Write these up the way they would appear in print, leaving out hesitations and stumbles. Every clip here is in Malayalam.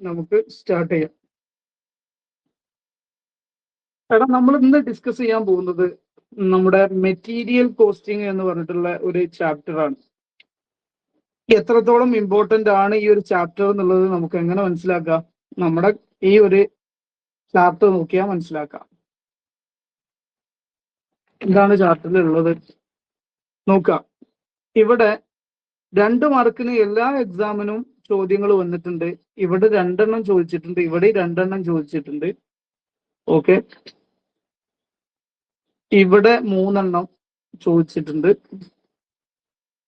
നമുക്ക് സ്റ്റാർട്ട് ചെയ്യാം. എടാ, നമ്മൾ ഇന്ന് ഡിസ്കസ് ചെയ്യാൻ പോകുന്നത് നമ്മുടെ മെറ്റീരിയൽ കോസ്റ്റിംഗ് എന്ന് പറഞ്ഞിട്ടുള്ള ഒരു ചാപ്റ്റർ ആണ്. എത്രത്തോളം ഇമ്പോർട്ടന്റ് ആണ് ഈ ഒരു ചാപ്റ്റർ എന്നുള്ളത് നമുക്ക് എങ്ങനെ മനസ്സിലാക്കാം? നമ്മുടെ ഈ ഒരു ചാപ്റ്റർ നോക്കിയാൽ മനസ്സിലാക്കാം. എന്താണ് ചാപ്റ്ററിൽ ഉള്ളത് നോക്കാം. ഇവിടെ 2 മാർക്കിന് എല്ലാ എക്സാമിനും ചോദ്യങ്ങൾ വന്നിട്ടുണ്ട്. ഇവിടെ 2 എണ്ണം ചോദിച്ചിട്ടുണ്ട്, ഇവിടെ 2 എണ്ണം ചോദിച്ചിട്ടുണ്ട്. ഓക്കെ, ഇവിടെ 3 എണ്ണം ചോദിച്ചിട്ടുണ്ട്,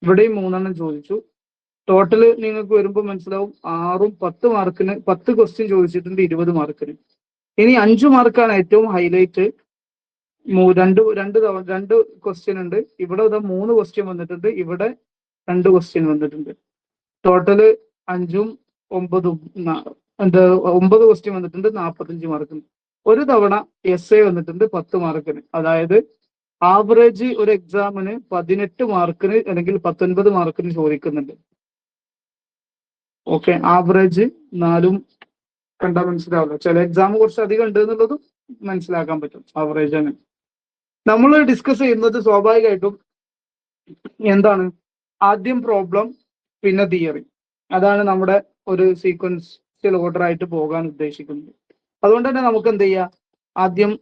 ഇവിടെയും 3 എണ്ണം ചോദിച്ചു. ടോട്ടല് നിങ്ങൾക്ക് വരുമ്പോൾ മനസ്സിലാവും 6ഉം 10 മാർക്കിന് 10 ക്വസ്റ്റ്യൻ ചോദിച്ചിട്ടുണ്ട്, 20 മാർക്കിന്. ഇനി 5 മാർക്കാണ് ഏറ്റവും ഹൈലൈറ്റ്. രണ്ട് ക്വസ്റ്റ്യൻ ഉണ്ട്. ഇവിടെ 3 ക്വസ്റ്റ്യൻ വന്നിട്ടുണ്ട്, ഇവിടെ 2 ക്വസ്റ്റ്യൻ വന്നിട്ടുണ്ട്. ടോട്ടല് 5ഉം 9ഉം 9 ക്വസ്റ്റ്യൻ വന്നിട്ടുണ്ട്, 45 മാർക്കിന്. ഒരു തവണ എസ് എ വന്നിട്ടുണ്ട് 10 മാർക്കിന്. അതായത് ആവറേജ് ഒരു എക്സാമിന് 18 മാർക്കിന് അല്ലെങ്കിൽ 19 മാർക്കിന് ചോദിക്കുന്നുണ്ട്. ഓക്കെ, ആവറേജ് 4ഉം കണ്ടാൽ മനസ്സിലാവില്ല. ചില എക്സാം കുറച്ച് അധികം ഉണ്ട് എന്നുള്ളതും മനസ്സിലാക്കാൻ പറ്റും. ആവറേജ് ആണ് നമ്മൾ ഡിസ്കസ് ചെയ്യുന്നത്. സ്വാഭാവികമായിട്ടും എന്താണ്, ആദ്യം പ്രോബ്ലം, പിന്നെ തിയറി. അതാണ് നമ്മുടെ ഒരു സീക്വൻഷ്യൽ ഓർഡർ ആയിട്ട് പോകാൻ ഉദ്ദേശിക്കുന്നത്. അതുകൊണ്ട് തന്നെ നമുക്ക് എന്ത് ചെയ്യാം, ആദ്യം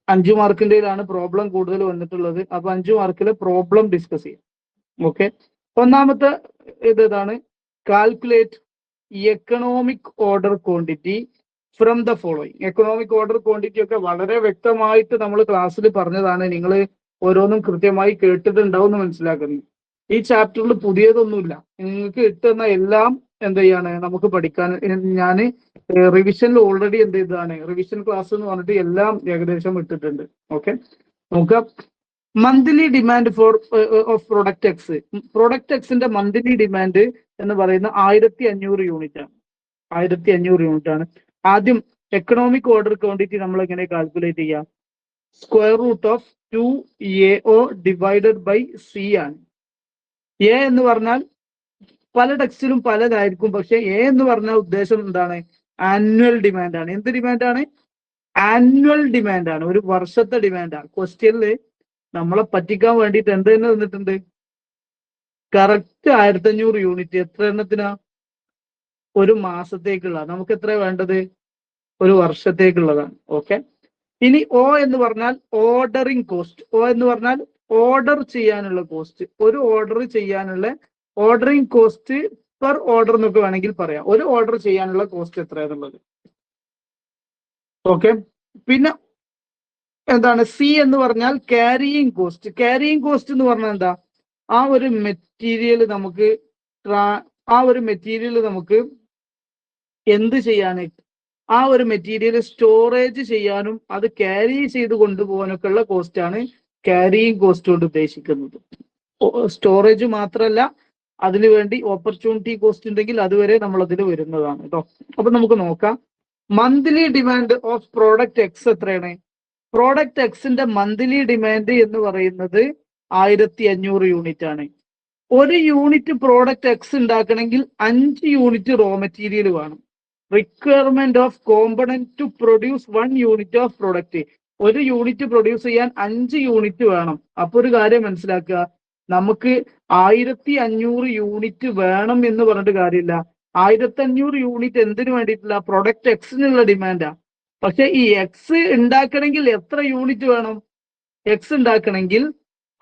5 മാർക്കിൻ്റെയിലാണ് പ്രോബ്ലം കൂടുതൽ വന്നിട്ടുള്ളത്. അപ്പൊ 5 മാർക്കിൽ പ്രോബ്ലം ഡിസ്കസ് ചെയ്യാം. ഓക്കെ, ഒന്നാമത്തെ ഇതാണ് calculate economic order quantity from the following. Economic order quantity ഒക്കെ വളരെ വ്യക്തമായിട്ട് നമ്മൾ ക്ലാസ്സിൽ പറഞ്ഞതാണ്. നിങ്ങൾ ഓരോന്നും കൃത്യമായി കേട്ടിട്ടുണ്ടാവും എന്ന് മനസ്സിലാക്കുന്നു. ഈ ചാപ്റ്ററിൽ പുതിയതൊന്നുമില്ല. നിങ്ങൾക്ക് ഇട്ടുന്ന എല്ലാം എന്ത് ചെയ്യാണ് നമുക്ക് പഠിക്കാൻ. ഞാൻ റിവിഷനിൽ ഓൾറെഡി എന്ത് ചെയ്തതാണ്, റിവിഷൻ ക്ലാസ് എന്ന് പറഞ്ഞിട്ട് എല്ലാം ഏകദേശം ഇട്ടിട്ടുണ്ട്. ഓക്കെ, നോക്കാം. Monthly demand for of product X. Product എക്സിന്റെ മന്ത്ലി ഡിമാൻഡ് എന്ന് പറയുന്ന 1500 യൂണിറ്റ് ആണ്. 1500 യൂണിറ്റ് ആണ്. ആദ്യം എക്കണോമിക് ഓർഡർ ക്വാണ്ടിറ്റി നമ്മൾ എങ്ങനെ കാൽക്കുലേറ്റ് ചെയ്യാം? Square root of 2AO divided by C ആണ്. എ എന്ന് പറഞ്ഞാൽ പല ടെക്സ്റ്റിലും പലതായിരിക്കും, പക്ഷെ എ എന്ന് പറഞ്ഞ ഉദ്ദേശം എന്താണ്? ആനുവൽ ഡിമാൻഡ് ആണ്. എന്ത് ഡിമാൻഡാണ്? ആനുവൽ ഡിമാൻഡ് ആണ്, ഒരു വർഷത്തെ ഡിമാൻഡാണ്. ക്വസ്റ്റ്യനില് നമ്മളെ പറ്റിക്കാൻ വേണ്ടിയിട്ട് എന്ത് തന്നെ തന്നിട്ടുണ്ട്? Correct 1500 unit. എത്ര എണ്ണത്തിനാ? ഒരു മാസത്തേക്കുള്ള. നമുക്ക് എത്ര വേണ്ടത്? ഒരു വർഷത്തേക്കുള്ളതാണ്. ഓക്കെ, ഇനി ഒ എന്ന് പറഞ്ഞാൽ ഓർഡറിങ് കോസ്റ്റ്. ഒ എന്ന് പറഞ്ഞാൽ ഓർഡർ ചെയ്യാനുള്ള കോസ്റ്റ്. ഒരു ഓർഡർ ചെയ്യാനുള്ള ഓർഡറിങ് കോസ്റ്റ് പെർ ഓർഡർ എന്നൊക്കെ വേണമെങ്കിൽ പറയാം. ഒരു ഓർഡർ ചെയ്യാനുള്ള കോസ്റ്റ് എത്രയാണുള്ളത്. ഓക്കെ, പിന്നെ എന്താണ്? സി എന്ന് പറഞ്ഞാൽ ക്യാരിയിങ് കോസ്റ്റ്. ക്യാരിയിങ് കോസ്റ്റ് എന്ന് പറഞ്ഞാൽ എന്താ? ആ ഒരു മെറ്റീരിയൽ നമുക്ക് എന്ത് ചെയ്യാനായിട്ട്, ആ ഒരു മെറ്റീരിയൽ സ്റ്റോറേജ് ചെയ്യാനും അത് ക്യാരി ചെയ്ത് കൊണ്ടുപോകാനൊക്കെ ഉള്ള കോസ്റ്റ് ആണ് ക്യാരിയിങ് കോസ്റ്റ് കൊണ്ട് ഉദ്ദേശിക്കുന്നത്. സ്റ്റോറേജ് മാത്രമല്ല, അതിനുവേണ്ടി ഓപ്പർച്യൂണിറ്റി കോസ്റ്റ് ഉണ്ടെങ്കിൽ അതുവരെ നമ്മൾ അതിൽ വരുന്നതാണ് കേട്ടോ. അപ്പൊ നമുക്ക് നോക്കാം. Monthly demand of product X എത്രയാണ്? പ്രോഡക്റ്റ് എക്സിന്റെ മന്ത്ലി ഡിമാൻഡ് എന്ന് പറയുന്നത് 1500 യൂണിറ്റ് ആണ്. ഒരു യൂണിറ്റ് പ്രോഡക്റ്റ് എക്സ് ഉണ്ടാക്കണമെങ്കിൽ 5 യൂണിറ്റ് റോ മെറ്റീരിയൽ വേണം. Requirement of component to produce 1 unit of product. ഒരു യൂണിറ്റ് പ്രൊഡ്യൂസ് ചെയ്യാൻ 5 യൂണിറ്റ് വേണം. അപ്പൊ ഒരു കാര്യം മനസ്സിലാക്കുക, നമുക്ക് 1500 യൂണിറ്റ് വേണം എന്ന് പറഞ്ഞിട്ട് കാര്യമില്ല. 1500 യൂണിറ്റ് എന്തിനു വേണ്ടിയിട്ടില്ല? പ്രൊഡക്റ്റ് എക്സിനുള്ള ഡിമാൻഡാ. പക്ഷെ ഈ എക്സ് ഉണ്ടാക്കണമെങ്കിൽ എത്ര യൂണിറ്റ് വേണം? എക്സ് ഉണ്ടാക്കണമെങ്കിൽ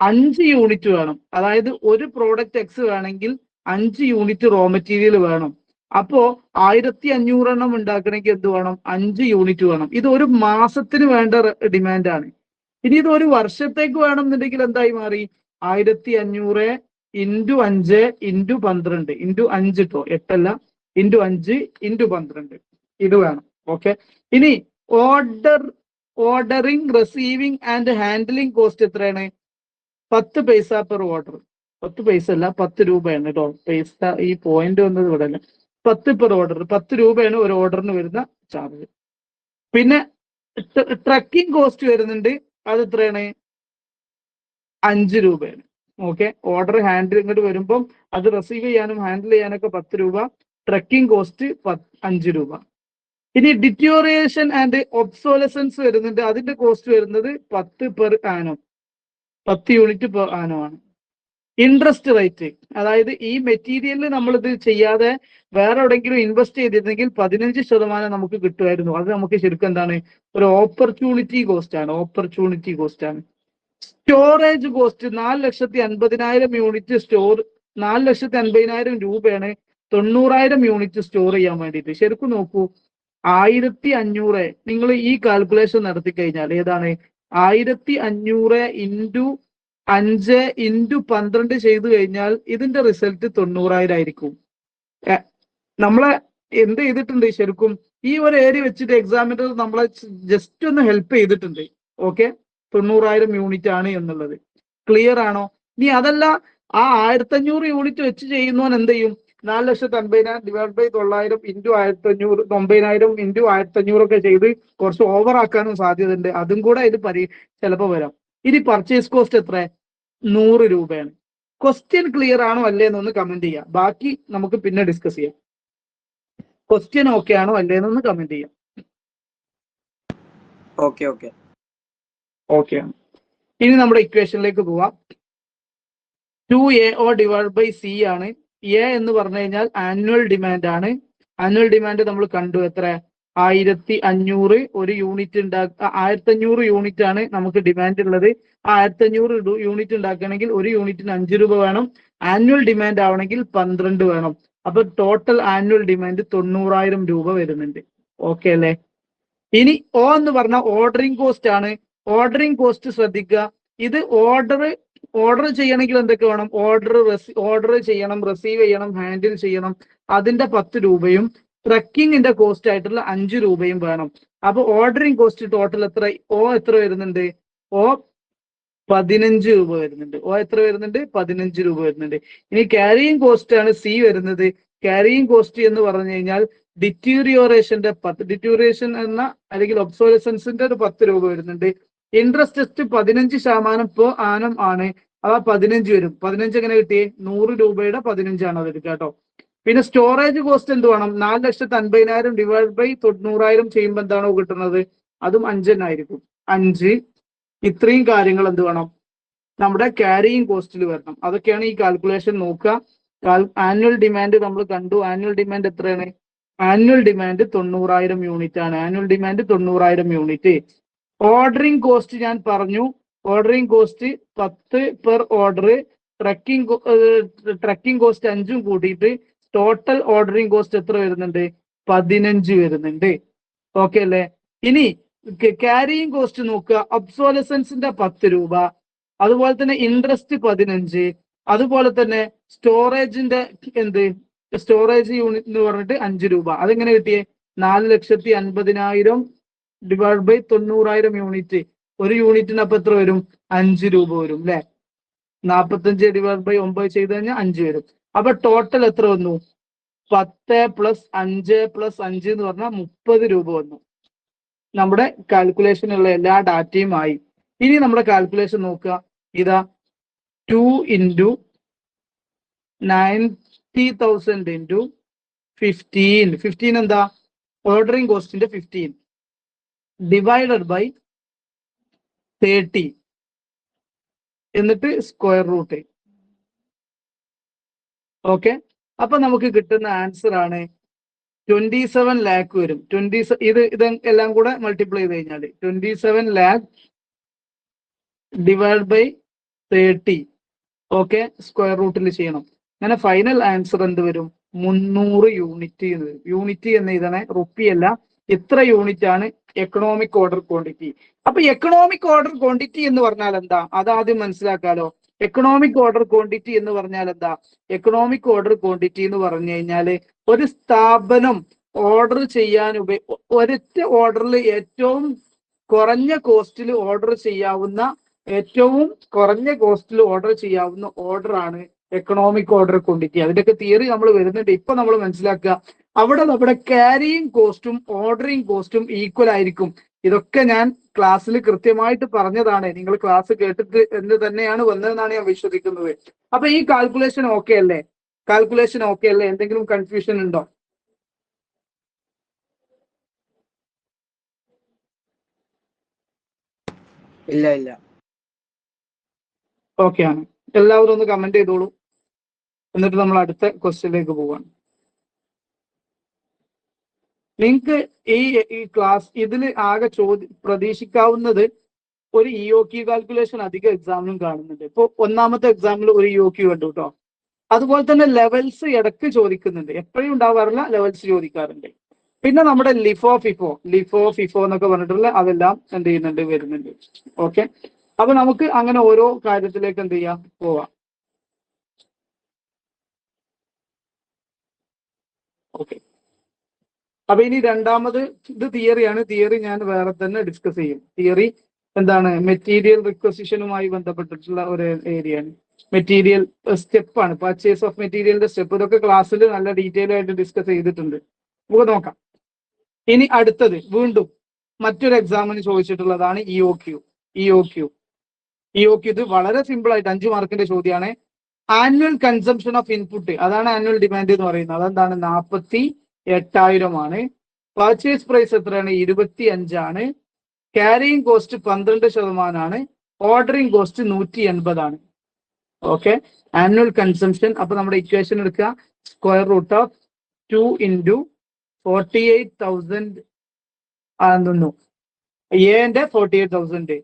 5 യൂണിറ്റ് വേണം. അതായത് ഒരു പ്രോഡക്റ്റ് എക്സ് വേണമെങ്കിൽ 5 യൂണിറ്റ് റോ മെറ്റീരിയൽ വേണം. അപ്പോ 1500 എണ്ണം ഉണ്ടാക്കണമെങ്കിൽ എന്ത് വേണം? 5 യൂണിറ്റ് വേണം. ഇത് ഒരു മാസത്തിന് വേണ്ട ഡിമാൻഡാണ്. ഇനി ഇത് ഒരു വർഷത്തേക്ക് വേണം എന്നുണ്ടെങ്കിൽ എന്തായി മാറി? 1500 ഇൻറ്റു 5 ഇൻറ്റു 12 ഇൻറ്റു 5 കേട്ടോ, 8 അല്ല, ഇൻറ്റു 5 ഇൻറ്റു 12 ഇത് വേണം. ഓക്കെ, ഇനി ordering, receiving and handling cost എത്രയാണ്? 10 പൈസ പെർ ഓർഡർ. 10 പൈസ അല്ല, 10 രൂപയാണ് കേട്ടോ. പൈസ ഈ പോയിന്റ് വന്നത് ഇവിടെ അല്ല. 10 പെർ ഓർഡർ, 10 രൂപയാണ് ഒരു ഓർഡറിന് വരുന്ന ചാർജ്. പിന്നെ ട്രക്കിംഗ് കോസ്റ്റ് വരുന്നുണ്ട്. അത് എത്രയാണ്? 5 രൂപയാണ്. ഓക്കെ, ഓർഡർ ഹാൻഡിൽ ഇങ്ങോട്ട് വരുമ്പം അത് റിസീവ് ചെയ്യാനും ഹാൻഡിൽ ചെയ്യാനൊക്കെ 10 രൂപ, ട്രക്കിംഗ് കോസ്റ്റ് 5 രൂപ. ഇനി ഡിറ്റോറിയേഷൻ ആൻഡ് ഒബ്സോലസൻസ് വരുന്നുണ്ട്, അതിന്റെ കോസ്റ്റ് വരുന്നത് 10 per annum, 10 unit per annum ആണ്. ഇൻട്രസ്റ്റ് റേറ്റ്, അതായത് ഈ മെറ്റീരിയലിൽ നമ്മൾ ഇത് ചെയ്യാതെ വേറെ എവിടെയെങ്കിലും ഇൻവെസ്റ്റ് ചെയ്തിരുന്നെങ്കിൽ 15% നമുക്ക് കിട്ടുമായിരുന്നു. അത് നമുക്ക് ശരിക്കും എന്താണ്, ഒരു ഓപ്പർച്യൂണിറ്റി കോസ്റ്റ് ആണ്, ഓപ്പർച്യൂണിറ്റി കോസ്റ്റ് ആണ്. സ്റ്റോറേജ് കോസ്റ്റ് 4,50,000 യൂണിറ്റ് സ്റ്റോർ, 4,50,000 രൂപയാണ് 90,000 യൂണിറ്റ് സ്റ്റോർ ചെയ്യാൻ വേണ്ടിയിട്ട്. ശരിക്കും നോക്കൂ, 1,500 നിങ്ങൾ ഈ കാൽക്കുലേഷൻ നടത്തി കഴിഞ്ഞാൽ ഏതാണ്, 1,500 ഇൻറ്റു 5 ഇൻറ്റു 12 ചെയ്തു കഴിഞ്ഞാൽ ഇതിന്റെ റിസൾട്ട് 90,000 ആയിരിക്കും. നമ്മളെ എന്ത് ചെയ്തിട്ടുണ്ട്, ശരിക്കും ഈ ഒരു ഏരിയ വെച്ചിട്ട് എക്സാമിനർ നമ്മളെ ജസ്റ്റ് ഒന്ന് ഹെൽപ്പ് ചെയ്തിട്ടുണ്ട്. ഓക്കെ, 90,000 യൂണിറ്റ് ആണ് എന്നുള്ളത് ക്ലിയർ ആണോ? ഇനി അതല്ല, ആ 1,500 യൂണിറ്റ് വെച്ച് ചെയ്യുന്നവൻ എന്ത് ചെയ്യും, 4,50,000 ഡിവൈഡ് ബൈ 900 ഇൻറ്റു 1,500, 9,000 ഇൻറ്റു 1,500 ഒക്കെ ചെയ്ത് കുറച്ച് ഓവർ ആക്കാനും സാധ്യത ഉണ്ട്. അതും കൂടെ ഇത് ചിലപ്പോൾ വരാം. ഇനി പർച്ചേസ് കോസ്റ്റ് എത്ര, 100 രൂപയാണ്. ക്വസ്റ്റ്യൻ ക്ലിയർ ആണോ അല്ലേ എന്നൊന്ന് കമന്റ് ചെയ്യാം, ബാക്കി നമുക്ക് പിന്നെ ഡിസ്കസ് ചെയ്യാം. ക്വസ്റ്റ്യൻ ഓക്കെ ആണോ അല്ലേ എന്നൊന്ന് കമന്റ് ചെയ്യാം. ഓക്കെ ഓക്കെ ഓക്കെ ആണ്. ഇനി നമ്മുടെ ഇക്വേഷനിലേക്ക് പോവാം. 2AO ഡിവൈഡ് ബൈ സി ആണ്. എ എന്ന് പറഞ്ഞു കഴിഞ്ഞാൽ ആനുവൽ ഡിമാൻഡ് ആണ്. ആനുവൽ ഡിമാൻഡ് നമ്മൾ കണ്ടു, എത്ര, 1,500 ഒരു യൂണിറ്റ് 1,500 യൂണിറ്റ് ആണ് നമുക്ക് ഡിമാൻഡ് ഉള്ളത്. 1,500 യൂണിറ്റ് ഉണ്ടാക്കണമെങ്കിൽ ഒരു യൂണിറ്റിന് 5 രൂപ വേണം. ആനുവൽ ഡിമാൻഡ് ആവണമെങ്കിൽ 12 വേണം. അപ്പൊ ടോട്ടൽ ആനുവൽ ഡിമാൻഡ് 90,000 രൂപ വരുന്നുണ്ട്. ഓക്കെ അല്ലേ? ഇനി O എന്ന് പറഞ്ഞാൽ ഓർഡറിംഗ് കോസ്റ്റ് ആണ്. ഓർഡറിംഗ് കോസ്റ്റ് ശ്രദ്ധിക്കുക, ഇത് ഓർഡർ ചെയ്യണമെങ്കിൽ എന്തൊക്കെ വേണം, ഓർഡർ ചെയ്യണം, റിസീവ് ചെയ്യണം, ഹാൻഡിൽ ചെയ്യണം, അതിന്റെ 10 രൂപയും ട്രക്കിങ്ങിന്റെ കോസ്റ്റ് ആയിട്ടുള്ള 5 രൂപയും വേണം. അപ്പൊ ഓർഡറിംഗ് കോസ്റ്റ് ടോട്ടൽ എത്ര, എത്ര വരുന്നുണ്ട്, 15 രൂപ വരുന്നുണ്ട്. എത്ര വരുന്നുണ്ട്, 15 രൂപ വരുന്നുണ്ട്. ഇനി ക്യാരിയിങ് കോസ്റ്റ് ആണ് സി വരുന്നത്. ക്യാരിയിങ് കോസ്റ്റ് എന്ന് പറഞ്ഞു കഴിഞ്ഞാൽ ഡിറ്റീരിയോറേഷന്റെ 10, ഡിറ്റീരിയോറേഷൻ എന്ന അല്ലെങ്കിൽ ഒബ്സോലസൻസിന്റെ ഒരു 10 രൂപ വരുന്നുണ്ട്. ഇൻട്രസ്റ്റ് 15% പെർ ആനം ആണ്. അവ 15 വരും. 15 എങ്ങനെ കിട്ടി, 100 രൂപയുടെ 15 ആണ് അത് എടുക്കുക കേട്ടോ. പിന്നെ സ്റ്റോറേജ് കോസ്റ്റ് എന്ത് വേണം, 4,50,000 ഡിവൈഡ് ബൈ 90,000 ചെയ്യുമ്പോൾ എന്താണോ കിട്ടുന്നത്, അതും 5 തന്നെ ആയിരിക്കും. 5, ഇത്രയും കാര്യങ്ങൾ എന്ത് വേണം, നമ്മുടെ ക്യാരിയിങ് കോസ്റ്റിൽ വരണം. അതൊക്കെയാണ് ഈ കാൽക്കുലേഷൻ നോക്കുക. ആനുവൽ ഡിമാൻഡ് നമ്മൾ കണ്ടു. ആനുവൽ ഡിമാൻഡ് എത്രയാണ്, ആനുവൽ ഡിമാൻഡ് 90,000 യൂണിറ്റ് ആണ്. Annual demand 90,000 unit. Ordering cost ഞാൻ പറഞ്ഞു, ordering cost 10 per order, trekking cost 5 കൂട്ടിയിട്ട് ടോട്ടൽ ഓർഡറിംഗ് കോസ്റ്റ് എത്ര വരുന്നുണ്ട്, 15 വരുന്നുണ്ട്. ഓക്കെ അല്ലേ? ഇനി ക്യാരിയിങ് കോസ്റ്റ് നോക്കുക, ഒബ്സോലസൻസിന്റെ 10 രൂപ, അതുപോലെ തന്നെ ഇൻട്രസ്റ്റ് 15, അതുപോലെ തന്നെ സ്റ്റോറേജിന്റെ സ്റ്റോറേജ് യൂണിറ്റ് എന്ന് പറഞ്ഞിട്ട് 5 രൂപ. അതെങ്ങനെ കിട്ടിയേ, 4,50,000 ഡിവൈഡ് ബൈ 90,000 യൂണിറ്റ്. ഒരു യൂണിറ്റിന് അപ്പൊ എത്ര വരും, 5 രൂപ വരും അല്ലെ. 45 ഡിവൈഡ് ബൈ 9 ചെയ്ത് കഴിഞ്ഞാൽ 5 വരും. അപ്പൊ ടോട്ടൽ എത്ര വന്നു, 10 പ്ലസ് 5 പ്ലസ് 5 എന്ന് പറഞ്ഞാൽ 30 രൂപ വന്നു. നമ്മുടെ കാൽക്കുലേഷനുള്ള എല്ലാ ഡാറ്റയും ആയി. ഇനി നമ്മുടെ കാൽക്കുലേഷൻ നോക്കുക, ഇതാ 2 ഇൻറ്റു 90,000 ഇൻറ്റു 15 എന്താ, ഓർഡറിംഗ് കോസ്റ്റിന്റെ 15 ഡിവൈഡഡ് ബൈ 30 എന്നിട്ട് സ്ക്വയർ റൂട്ട്. ഓക്കെ, അപ്പൊ നമുക്ക് കിട്ടുന്ന ആൻസർ ആണ് 27 lakh വരും. ഇത് എല്ലാം കൂടെ മൾട്ടിപ്ലൈ ചെയ്ത് കഴിഞ്ഞാൽ 27 lakh divide by 30. Okay, square റൂട്ടിൽ ചെയ്യണം. അങ്ങനെ ഫൈനൽ ആൻസർ എന്ത് വരും, 300 യൂണിറ്റ് എന്ന് വരും. യൂണിറ്റ് എന്ന് എഴുതണേ, റുപ്പി അല്ല. എത്ര യൂണിറ്റ് ആണ് എക്കണോമിക് ഓർഡർ ക്വാണ്ടിറ്റി. അപ്പൊ എക്കണോമിക് ഓർഡർ ക്വാണ്ടിറ്റി എന്ന് പറഞ്ഞാൽ എന്താ, അതാദ്യം മനസ്സിലാക്കാലോ. എക്കണോമിക് ഓർഡർ ക്വാണ്ടിറ്റി എന്ന് പറഞ്ഞാൽ എന്താ, എക്കണോമിക് ഓർഡർ ക്വാണ്ടിറ്റി എന്ന് പറഞ്ഞു കഴിഞ്ഞാല് ഒരു സ്ഥാപനം ഓർഡർ ചെയ്യാൻ ഒരൊറ്റ ഓർഡറിൽ ഏറ്റവും കുറഞ്ഞ കോസ്റ്റിൽ ഓർഡർ ചെയ്യാവുന്ന ഓർഡറാണ് എക്കണോമിക് ഓർഡർ ക്വാണ്ടിറ്റി. അതിന്റെയൊക്കെ തിയറി നമ്മൾ വരുന്നുണ്ട്, ഇപ്പൊ നമ്മൾ മനസ്സിലാക്കുക. അവിടെ നമ്മുടെ ക്യാരിയിങ് കോസ്റ്റും ഓർഡറിംഗ് കോസ്റ്റും ഈക്വൽ ആയിരിക്കും. ഇതൊക്കെ ഞാൻ ക്ലാസ്സിൽ കൃത്യമായിട്ട് പറഞ്ഞതാണ്, നിങ്ങൾ ക്ലാസ് കേട്ടിട്ട് എന്ന് തന്നെയാണ് വന്നതെന്നാണ് ഞാൻ വിശ്വസിക്കുന്നത്. അപ്പൊ ഈ കാൽക്കുലേഷൻ ഓക്കെ അല്ലേ? എന്തെങ്കിലും കൺഫ്യൂഷൻ ഉണ്ടോ? ഇല്ല ഇല്ല. ഓക്കെ ആണ്. എല്ലാവരും ഒന്ന് കമന്റ് ചെയ്തോളൂ. എന്നിട്ട് നമ്മൾ അടുത്ത ക്വസ്റ്റ്യനിലേക്ക് പോവാണ്. നിങ്ങൾക്ക് ഈ ക്ലാസ് ഇതിൽ ആകെ പ്രതീക്ഷിക്കാവുന്നത് ഒരു EOQ കാൽക്കുലേഷൻ അധികം എക്സാമിനും കാണുന്നുണ്ട്. ഇപ്പൊ ഒന്നാമത്തെ എക്സാമിൽ ഒരു EOQ കണ്ടു കേട്ടോ. അതുപോലെ തന്നെ ലെവൽസ് ഇടയ്ക്ക് ചോദിക്കുന്നുണ്ട്, എപ്പോഴും ഉണ്ടാവാറില്ല, ലെവൽസ് ചോദിക്കാറുണ്ട്. പിന്നെ നമ്മുടെ ലിഫോ ഫിഫോ എന്നൊക്കെ പറഞ്ഞിട്ടുള്ള അതെല്ലാം എന്ത് ചെയ്യുന്നുണ്ട്, വരുന്നുണ്ട്. ഓക്കെ, അപ്പൊ നമുക്ക് അങ്ങനെ ഓരോ കാര്യത്തിലേക്ക് എന്ത് ചെയ്യാം, പോവാം. ഓക്കെ, അപ്പൊ ഇനി രണ്ടാമത് ഇത് തിയറിയാണ്. തിയറി ഞാൻ വേറെ തന്നെ ഡിസ്കസ് ചെയ്യും. തിയറി എന്താണ്, മെറ്റീരിയൽ റിക്വസിഷനുമായി ബന്ധപ്പെട്ടിട്ടുള്ള ഒരു ഏരിയയാണ്. മെറ്റീരിയൽ സ്റ്റെപ്പാണ്, പർച്ചേസ് ഓഫ് മെറ്റീരിയലിന്റെ സ്റ്റെപ്പ്. ഇതൊക്കെ ക്ലാസ്സിൽ നല്ല ഡീറ്റെയിൽ ആയിട്ട് ഡിസ്കസ് ചെയ്തിട്ടുണ്ട്. നമുക്ക് നോക്കാം. ഇനി അടുത്തത് വീണ്ടും മറ്റൊരു എക്സാമിന് ചോദിച്ചിട്ടുള്ളതാണ് EOQ. ഇത് വളരെ സിമ്പിൾ ആയിട്ട് 5 മാർക്കിന്റെ ചോദ്യമാണ്. ആനുവൽ കൺസംഷൻ ഓഫ് ഇൻപുട്ട്, അതാണ് ആനുവൽ ഡിമാൻഡ് എന്ന് പറയുന്നത്. അതെന്താണ്, 48,000 ആണ്. പർച്ചേസ് പ്രൈസ് എത്രയാണ്, 25 ആണ്. Carrying cost 12%. ഓർഡറിങ് കോസ്റ്റ് 180 ആണ്. Okay, annual consumption. അപ്പൊ നമ്മുടെ ഇക്വേഷൻ എടുക്കുക, സ്ക്വയർ റൂട്ട് ഓഫ് 2 into 48,000 ആണെന്നു. എന്റെ 48,000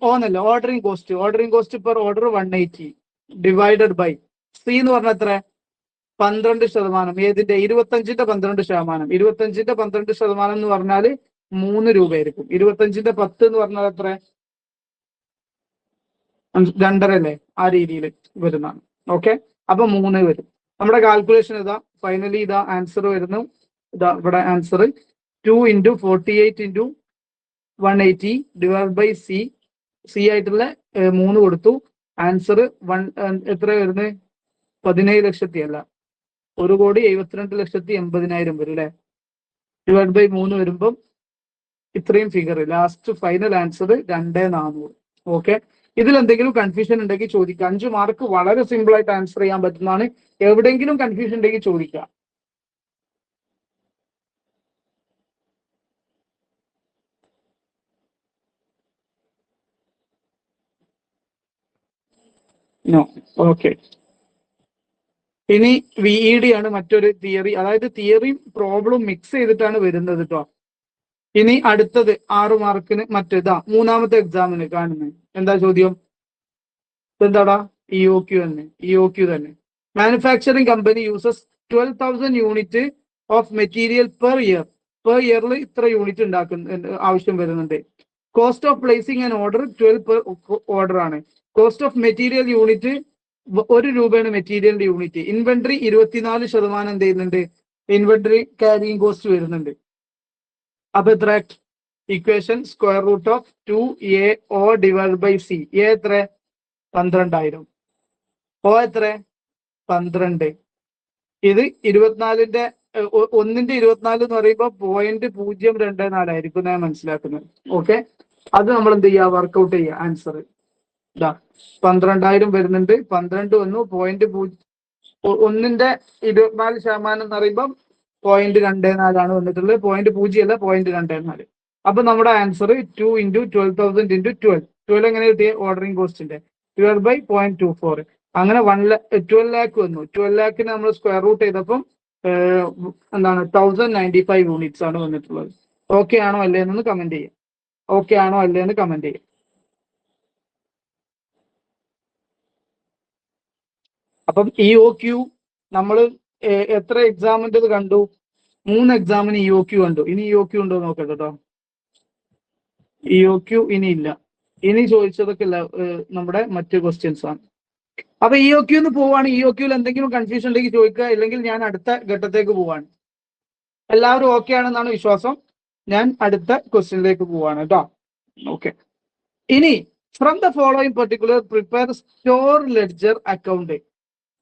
ഓന്നല്ല, ordering cost per order 180 divided by C എന്ന് പറഞ്ഞ എത്ര, 12%. ഏതിന്റെ, 25ന്റെ 12%. 25ന്റെ 12% എന്ന് പറഞ്ഞാൽ 3 രൂപയായിരിക്കും. 25ന്റെ 10 എന്ന് പറഞ്ഞാൽ എത്ര, 2.5 അല്ലേ, ആ രീതിയിൽ വരുന്നതാണ്. ഓക്കെ, അപ്പൊ 3 വരും. നമ്മുടെ കാൽക്കുലേഷൻ ഇതാ, ഫൈനലി ഇതാ ആൻസർ വരുന്നു. ഇതാ ഇവിടെ answer 2 into 48 into 180 divide by C ആയിട്ടുള്ള 3 കൊടുത്തു. ആൻസർ എത്ര വരുന്നത്, 17 ലക്ഷത്തി അല്ല, 1,72,80,000 വരും അല്ലെ. ഡിവൈഡ് ബൈ 3 വരുമ്പം ഇത്രയും figure. Last final answer 2,400. Okay, ഇതിൽ എന്തെങ്കിലും കൺഫ്യൂഷൻ ഉണ്ടെങ്കിൽ ചോദിക്കുക. 5 മാർക്ക് വളരെ സിമ്പിൾ ആയിട്ട് ആൻസർ ചെയ്യാൻ പറ്റുന്നതാണ്. എവിടെയെങ്കിലും കൺഫ്യൂഷൻ ഉണ്ടെങ്കിൽ ചോദിക്കുക. ഓക്കെ, ഇനി VED ആണ് മറ്റൊരു തിയറി. അതായത് തിയറിയും പ്രോബ്ലം മിക്സ് ചെയ്തിട്ടാണ് വരുന്നത് കേട്ടോ. ഇനി അടുത്തത് 6 മാർക്കിന് മറ്റേതാ, മൂന്നാമത്തെ എക്സാമിന് കാണുന്നത് എന്താ ചോദ്യം, എന്താടാ, EOQ തന്നെ. Manufacturing company uses 12,000 unit of material per ഇയറിൽ ഇത്ര യൂണിറ്റ് ഉണ്ടാക്കുന്ന ആവശ്യം വരുന്നുണ്ട്. Cost of placing and order 12 per order ആണ്. കോസ്റ്റ് ഓഫ് മെറ്റീരിയൽ യൂണിറ്റ് 1 രൂപയാണ് മെറ്റീരിയലിന്റെ യൂണിറ്റ്. ഇൻവെന്ററി 24% എന്ത് ചെയ്യുന്നുണ്ട്, ഇൻവെന്ററി ക്യാരിയിങ് കോസ്റ്റ് വരുന്നുണ്ട്. അപ്പൊ എത്ര, equation square root of 2AO divide by C. എത്ര, 12,000. O എത്ര, 12. ഇത് 24ന്റെ 1ന്റെ 24 എന്ന് പറയുമ്പോൾ 0.024 ആയിരിക്കും ഞാൻ മനസ്സിലാക്കുന്നത്. ഓക്കെ, അത് നമ്മൾ എന്ത് ചെയ്യുക, വർക്ക്ഔട്ട് ചെയ്യുക. ആൻസർ ഇതാ 12,000 വരുന്നുണ്ട്. 12 വന്നു, 1ന്റെ 24% എന്ന് പറയുമ്പോൾ 0.24 ആണ് വന്നിട്ടുള്ളത്. 0.0 അല്ല, 0.24. അപ്പൊ നമ്മുടെ ആൻസർ 2 into 12,000 into 12 എങ്ങനെ കിട്ടിയ, ഓർഡറിംഗ് കോസ്റ്റിന്റെ ഡിവൈഡ് ബൈ 0.24. അങ്ങനെ 12 lakh വന്നു. 12 lakhന് നമ്മൾ സ്ക്വയർ റൂട്ട് ചെയ്തപ്പം എന്താണ്, 1,095 യൂണിറ്റ്സ് ആണ് വന്നിട്ടുള്ളത്. ഓക്കെ ആണോ അല്ലേ എന്ന് കമന്റ് ചെയ്യാം. ഓക്കെ ആണോ അല്ലേ എന്ന് കമന്റ് ചെയ്യാം. അപ്പം EOQ നമ്മൾ എത്ര എക്സാമിൻ്റെ കണ്ടു, 3 എക്സാമിന് EOQ കണ്ടു. ഇനി EOQ ഉണ്ടോ നോക്കട്ടെ കേട്ടോ. EOQ ഇനി ഇല്ല. ഇനി ചോദിച്ചതൊക്കെ നമ്മുടെ മറ്റു ക്വസ്റ്റ്യൻസ് ആണ്. അപ്പൊ EOQ പോവാണ്. EOQയിൽ എന്തെങ്കിലും കൺഫ്യൂഷൻ ഉണ്ടെങ്കിൽ ചോദിക്കുക, ഇല്ലെങ്കിൽ ഞാൻ അടുത്ത ഘട്ടത്തേക്ക് പോവാണ്. എല്ലാവരും ഓക്കെ ആണെന്നാണ് വിശ്വാസം. ഞാൻ അടുത്ത ക്വസ്റ്റ്യനിലേക്ക് പോവാണ് കേട്ടോ. ഓക്കെ, ഇനി from the following particular prepare store ledger account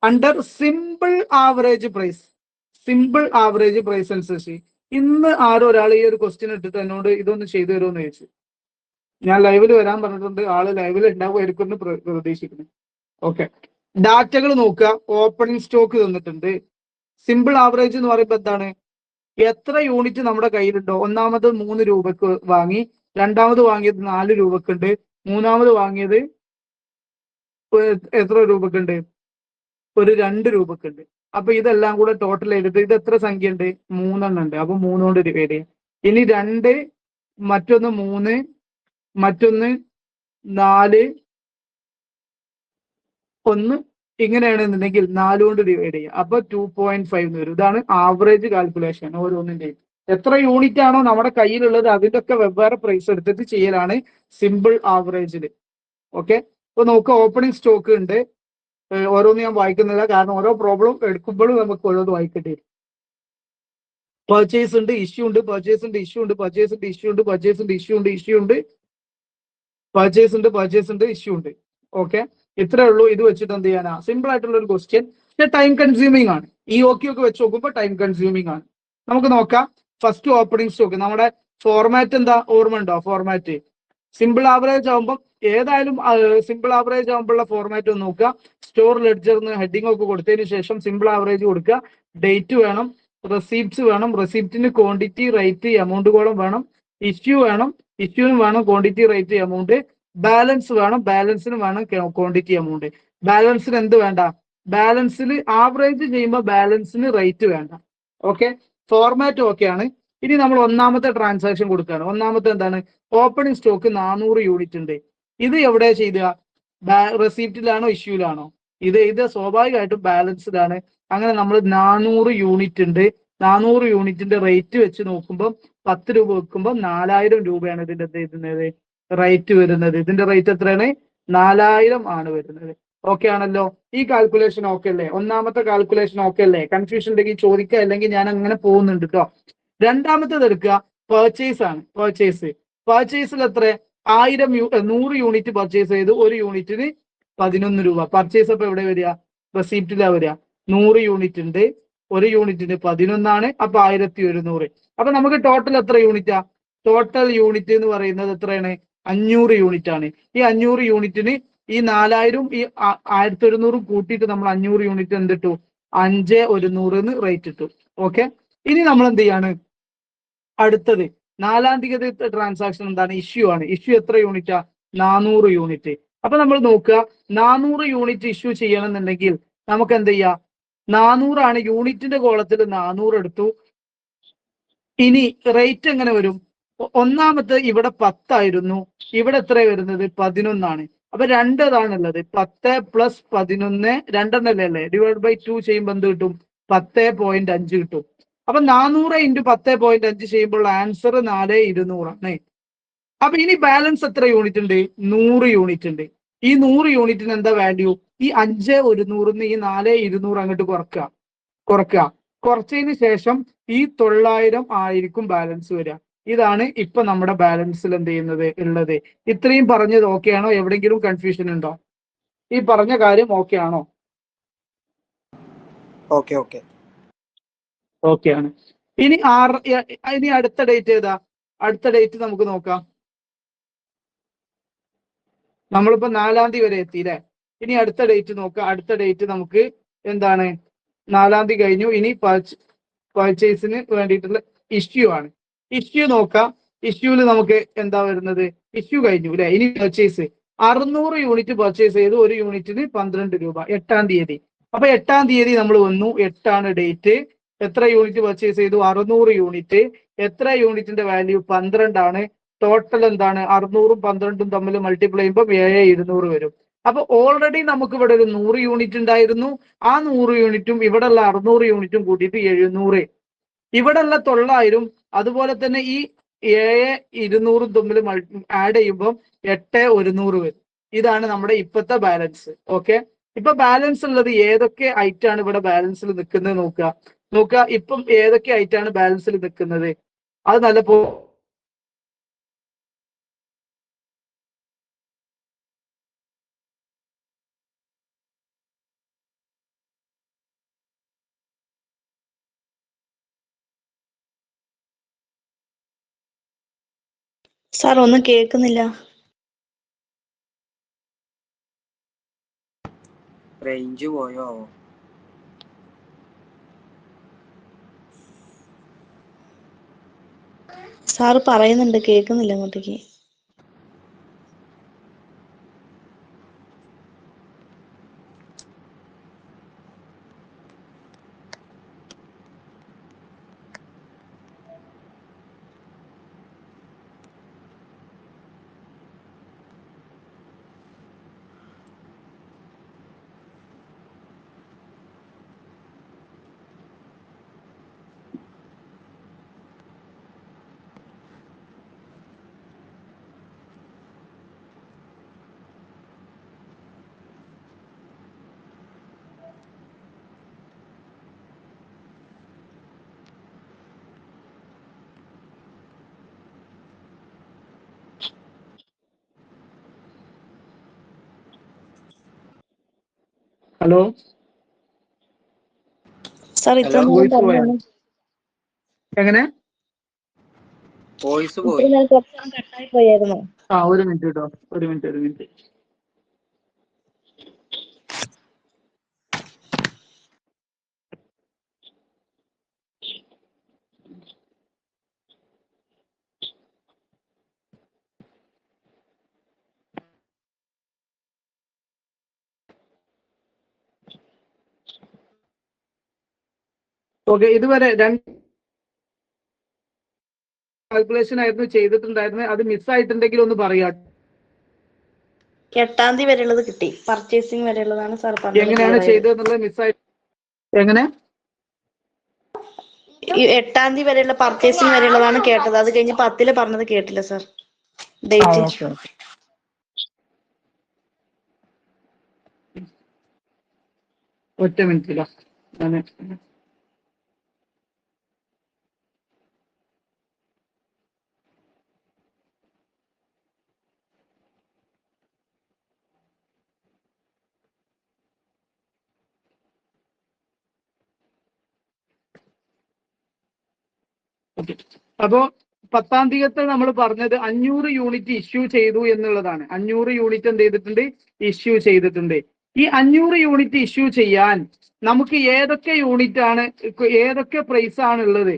under simple average price. അനുസരിച്ച് ഇന്ന് ആരോ ഒരാൾ ഈ ഒരു ക്വസ്റ്റ്യൻ ഇട്ടിട്ട് എന്നോട് ഇതൊന്ന് ചെയ്തു തരുമെന്ന് ചോദിച്ചു. ഞാൻ ലൈവിൽ വരാൻ പറഞ്ഞിട്ടുണ്ട്. ആള് ലൈവിൽ ഉണ്ടാവുമായിരിക്കും എന്ന് പ്രതീക്ഷിക്കുന്നു. ഓക്കെ, ഡാറ്റകൾ നോക്കുക. ഓപ്പണിംഗ് സ്റ്റോക്ക് തന്നിട്ടുണ്ട്. സിമ്പിൾ ആവറേജ് എന്ന് പറയുമ്പോൾ എന്താണ്, എത്ര യൂണിറ്റ് നമ്മുടെ കയ്യിലുണ്ടോ, ഒന്നാമത് 3 രൂപക്ക് വാങ്ങി രണ്ടാമത് വാങ്ങിയത് 4 രൂപക്കുണ്ട്, മൂന്നാമത് വാങ്ങിയത് എത്ര രൂപക്കുണ്ട്? ഒരു 2 രൂപക്കുണ്ട്. അപ്പൊ ഇതെല്ലാം കൂടെ ടോട്ടൽ ചെയ്തിട്ട് ഇത് എത്ര സംഖ്യ ഉണ്ട്? 3 ഉണ്ട്. അപ്പൊ 3 കൊണ്ട് ഡിവൈഡ് ചെയ്യാം. ഇനി 2, മറ്റൊന്ന് 3, മറ്റൊന്ന് 4, ഒന്ന് ഇങ്ങനെയാണെന്നുണ്ടെങ്കിൽ 4 കൊണ്ട് ഡിവൈഡ് ചെയ്യുക. അപ്പൊ 2.5 വരും. ഇതാണ് ആവറേജ് കാൽക്കുലേഷൻ ഓരോന്നിന്റെയും. എത്ര യൂണിറ്റ് ആണോ നമ്മുടെ കയ്യിലുള്ളത് അതിന്റെ ഒക്കെ വെവ്വേറെ പ്രൈസ് എടുത്തിട്ട് ചെയ്യലാണ് സിമ്പിൾ ആവറേജിൽ. ഓക്കെ, ഇപ്പൊ നമുക്ക് ഓപ്പണിംഗ് സ്റ്റോക്ക് ഉണ്ട്. ഓരോന്ന് ഞാൻ വായിക്കുന്നില്ല, കാരണം ഓരോ പ്രോബ്ലം എടുക്കുമ്പോഴും നമുക്ക് ഓരോന്ന് വായിക്കേണ്ടി വരും. പർച്ചേസ് ഉണ്ട്, ഇഷ്യൂ ഉണ്ട്, പർച്ചേസ് ഉണ്ട്, ഇഷ്യൂ ഉണ്ട്, പർച്ചേസ് ഉണ്ട്, ഇഷ്യൂ ഉണ്ട്, പർച്ചേസ് ഉണ്ട്, ഇഷ്യൂ ഉണ്ട്, ഇഷ്യൂ ഉണ്ട്, പർച്ചേസ് ഉണ്ട്, പർച്ചേസ് ഉണ്ട്, ഇഷ്യൂ ഉണ്ട്. ഓക്കെ, ഇത്രേ ഉള്ളൂ. ഇത് വെച്ചിട്ട് എന്ത് ചെയ്യാനാ? സിമ്പിൾ ആയിട്ടുള്ള ഒരു ക്വസ്റ്റ്യൻ, പക്ഷെ ടൈം കൺസ്യൂമിംഗ് ആണ്. ഈ ഒക്കെ വെച്ച് നോക്കുമ്പോൾ ടൈം കൺസ്യൂമിംഗ് ആണ്. നമുക്ക് നോക്കാം. First opening stock. നമ്മുടെ ഫോർമാറ്റ് എന്താ? ഓർമ്മ ഉണ്ടോ? ഫോർമാറ്റ് സിമ്പിൾ ആവറേജ് ആകുമ്പോൾ ഏതായാലും സിമ്പിൾ ആവറേജ് ആകുമ്പോഴുള്ള ഫോർമാറ്റ് ഒന്ന് നോക്കുക. സ്റ്റോർ ലെഡ്ജറിന് ഹെഡിങ് ഒക്കെ കൊടുത്തതിന് ശേഷം സിമ്പിൾ ആവറേജ് കൊടുക്കുക. ഡേറ്റ് വേണം, റെസീപ്റ്റ്സ് വേണം, റെസീപ്റ്റിന് ക്വാണ്ടിറ്റി, റേറ്റ്, എമൗണ്ട് കോളം വേണം, ഇഷ്യൂ വേണം, ഇഷ്യൂവിന് വേണം ക്വാണ്ടിറ്റി, റേറ്റ്, എമൗണ്ട്, ബാലൻസ് വേണം, ബാലൻസിന് വേണം ക്വാണ്ടിറ്റി, എമൗണ്ട്. ബാലൻസിന് എന്ത് വേണ്ട? ബാലൻസിൽ ആവറേജ് ചെയ്യുമ്പോൾ ബാലൻസിന് റേറ്റ് വേണ്ട. ഓക്കെ, ഫോർമാറ്റ് ഓക്കെ ആണ്. ഇനി നമ്മൾ ഒന്നാമത്തെ ട്രാൻസാക്ഷൻ കൊടുക്കുകയാണ്. ഒന്നാമത്തെ എന്താണ്? ഓപ്പണിംഗ് സ്റ്റോക്ക് 400 യൂണിറ്റ് ഉണ്ട്. ഇത് എവിടെ ചെയ്തുക? റെസീപ്റ്റിലാണോ ഇഷ്യൂലാണോ? ഇത് സ്വാഭാവികമായിട്ടും ബാലൻസ്ഡാണ്. അങ്ങനെ നമ്മൾ 400 യൂണിറ്റ് ഉണ്ട്. 400 യൂണിറ്റിന്റെ റേറ്റ് വെച്ച് നോക്കുമ്പോൾ 10 രൂപ വെക്കുമ്പോൾ 4000 രൂപയാണ് ഇതിന്റെ എന്ത് റേറ്റ് വരുന്നത്. ഇതിന്റെ റേറ്റ് എത്രയാണ്? 4000 ആണ് വരുന്നത്. ഓക്കെ ആണല്ലോ? ഈ കാൽക്കുലേഷൻ ഓക്കെ അല്ലേ? ഒന്നാമത്തെ കാൽക്കുലേഷൻ ഓക്കെ അല്ലേ? കൺഫ്യൂഷൻ ഉണ്ടെങ്കിൽ ചോദിക്കുക, അല്ലെങ്കിൽ ഞാൻ അങ്ങനെ പോകുന്നുണ്ട് കേട്ടോ. രണ്ടാമത്തേത് എടുക്കുക, പർച്ചേസ് ആണ്. പർച്ചേസിൽ എത്ര? 100 യൂണിറ്റ് പർച്ചേസ് ചെയ്ത് ഒരു യൂണിറ്റിന് 11 രൂപ. പർച്ചേസ് അപ്പൊ എവിടെ വരിക? റെസീപ്റ്റിലാ വരിക. 100 യൂണിറ്റ് ഉണ്ട്, ഒരു യൂണിറ്റിന് 11 അപ്പൊ 1100. അപ്പൊ നമുക്ക് ടോട്ടൽ എത്ര യൂണിറ്റാ? ടോട്ടൽ യൂണിറ്റ് എന്ന് പറയുന്നത് എത്രയാണ്? 500 യൂണിറ്റ് ആണ്. ഈ 500 യൂണിറ്റിന് ഈ 4000 ഈ 1100 കൂട്ടിയിട്ട് നമ്മൾ 500 യൂണിറ്റ് എന്തിട്ടു? 5100 റേറ്റ് ഇട്ടു. ഓക്കെ, ഇനി നമ്മൾ എന്ത് ചെയ്യാണ്? അടുത്തത് 4-ാം തീയതി ട്രാൻസാക്ഷൻ എന്താണ്? ഇഷ്യൂ ആണ്. ഇഷ്യൂ എത്ര യൂണിറ്റാ? 400 യൂണിറ്റ്. അപ്പൊ നമ്മൾ നോക്കുക, 400 യൂണിറ്റ് ഇഷ്യൂ ചെയ്യണമെന്നുണ്ടെങ്കിൽ നമുക്ക് എന്ത് ചെയ്യാം? 400 ആണ് യൂണിറ്റിന്റെ കോളത്തിൽ 400 എടുത്തു. ഇനി റേറ്റ് എങ്ങനെ വരും? ഒന്നാമത്തെ ഇവിടെ 10 ആയിരുന്നു, ഇവിടെ എത്ര വരുന്നത്? 11 അപ്പൊ രണ്ടതാണുള്ളത്. 10 + 11 രണ്ടെണ്ണല്ലേ? ഡിവൈഡ് ബൈ 2 ചെയ്യുമ്പോൾ എന്ത് കിട്ടും? 10.5 കിട്ടും. അപ്പൊ 400 × 10.5 ചെയ്യുമ്പോൾ ആൻസർ 4200 ആണ്. അപ്പൊ ഇനി ബാലൻസ് എത്ര യൂണിറ്റ് ഉണ്ട്? 100 യൂണിറ്റ് ഉണ്ട്. ഈ 100 യൂണിറ്റിന് എന്താ വാല്യൂ? ഈ 5100 ഈ 4200 അങ്ങോട്ട് കുറക്കുക. കുറച്ചതിന് ശേഷം ഈ 900 ആയിരിക്കും ബാലൻസ് വരിക. ഇതാണ് ഇപ്പൊ നമ്മുടെ ബാലൻസിൽ എന്ത് ചെയ്യുന്നത് ഉള്ളത്. ഇത്രയും പറഞ്ഞത് ഓക്കെ ആണോ? എവിടെയെങ്കിലും കൺഫ്യൂഷൻ ഉണ്ടോ? ഈ പറഞ്ഞ കാര്യം ഓക്കെ ആണോ? ഓക്കെ ആണ്. ഇനി അടുത്ത ഡേറ്റ് ഏതാ? അടുത്ത ഡേറ്റ് നമുക്ക് നോക്കാം. നമ്മളിപ്പോ 4-ാം തീയതി വരെ എത്തിയില്ലേ? ഇനി അടുത്ത ഡേറ്റ് നോക്കാം. അടുത്ത ഡേറ്റ് നമുക്ക് എന്താണ്? 4-ാം തീയതി കഴിഞ്ഞു. ഇനി പർച്ചേസിന് വേണ്ടിയിട്ടുള്ള ഇഷ്യൂ ആണ്. ഇഷ്യൂ നോക്കാം. ഇഷ്യൂല് നമുക്ക് എന്താ വരുന്നത്? ഇഷ്യൂ കഴിഞ്ഞു അല്ലെ? ഇനി പർച്ചേസ് 600 യൂണിറ്റ് പർച്ചേസ് ചെയ്തു, ഒരു യൂണിറ്റിന് 12 രൂപ. 8-ാം തീയതി. അപ്പൊ 8-ാം തീയതി നമ്മൾ വന്നു. 8 ഡേറ്റ്. എത്ര യൂണിറ്റ് പർച്ചേസ് ചെയ്തു? 600 യൂണിറ്റ്. എത്ര യൂണിറ്റിന്റെ വാല്യൂ? 12 ടോട്ടൽ എന്താണ്? 600-ഉം 12-ഉം തമ്മിൽ മൾട്ടിപ്ലൈ ചെയ്യുമ്പോൾ 7200 വരും. അപ്പൊ ഓൾറെഡി നമുക്ക് ഇവിടെ ഒരു 100 യൂണിറ്റ് ഉണ്ടായിരുന്നു. ആ 100 യൂണിറ്റും ഇവിടെ ഉള്ള 600 യൂണിറ്റും കൂട്ടിയിട്ട് 700. ഇവിടെ ഉള്ള 900 അതുപോലെ തന്നെ ഈ 7200 തമ്മിൽ ആഡ് ചെയ്യുമ്പോൾ 8100 വരും. ഇതാണ് നമ്മുടെ ഇപ്പോഴത്തെ ബാലൻസ്. ഓക്കെ, ഇപ്പൊ ബാലൻസ് ഉള്ളത് ഏതൊക്കെ ഐറ്റാണ് ഇവിടെ ബാലൻസിൽ നിൽക്കുന്നത് നോക്കുക. ഇപ്പം ഏതൊക്കെ ഐറ്റാണ് ബാലൻസിൽ നിൽക്കുന്നത്? അത് നല്ല സാർ ഒന്നും കേൾക്കുന്നില്ല. റേഞ്ച് പോയോ? സാറ് പറയുന്നുണ്ട്, കേൾക്കുന്നില്ല അങ്ങോട്ടേക്ക്. ഹലോ, സാർ ഇത്ര ഹലോ, നേരം വോയിസ് പോയാ? പറഞ്ഞു. എങ്ങനെ? വോയിസ് ഇത്ര പോയി. നേരം കുറച്ച് നേരം കട്ടായി പോയായിരുന്നു. ഒരു മിനിറ്റ് കേട്ടോ, ഒരു മിനിറ്റ്. ഓക്കെ, ഇതുവരെ രണ്ട് കാൽക്കുലേഷൻ ആയിരുന്നു ചെയ്തിട്ടുണ്ടായിരുന്നത്. അത് മിസ്സായിട്ടുണ്ടെങ്കിൽ ഒന്ന് പറയാ. 8-ാം തീയതി വരെയുള്ളത് കിട്ടി. പർച്ചേസിംഗ് വരെയുള്ളതാണ് സാർ പറഞ്ഞത്. എങ്ങനെയാണ് ചെയ്തതെന്നുള്ളത് മിസ്സായി. എങ്ങനെ? 8-ാം തീയതി വരെയുള്ള പർച്ചേസിംഗ് വരെയുള്ളതാണ് കേട്ടത്. അത് കഴിഞ്ഞ് 10-ല് പറഞ്ഞത് കേട്ടില്ല സാർ. Date okay. ഒറ്റ മിനിറ്റില്ല. അപ്പോ 10-ാം തീയതി നമ്മൾ പറഞ്ഞത് 500 യൂണിറ്റ് ഇഷ്യൂ ചെയ്തു എന്നുള്ളതാണ്. 500 യൂണിറ്റ് എന്ത് ചെയ്തിട്ടുണ്ട്? ഇഷ്യൂ ചെയ്തിട്ടുണ്ട്. ഈ 500 യൂണിറ്റ് ഇഷ്യൂ ചെയ്യാൻ നമുക്ക് ഏതൊക്കെ യൂണിറ്റ് ആണ്, ഏതൊക്കെ പ്രൈസ് ആണ് ഉള്ളത്?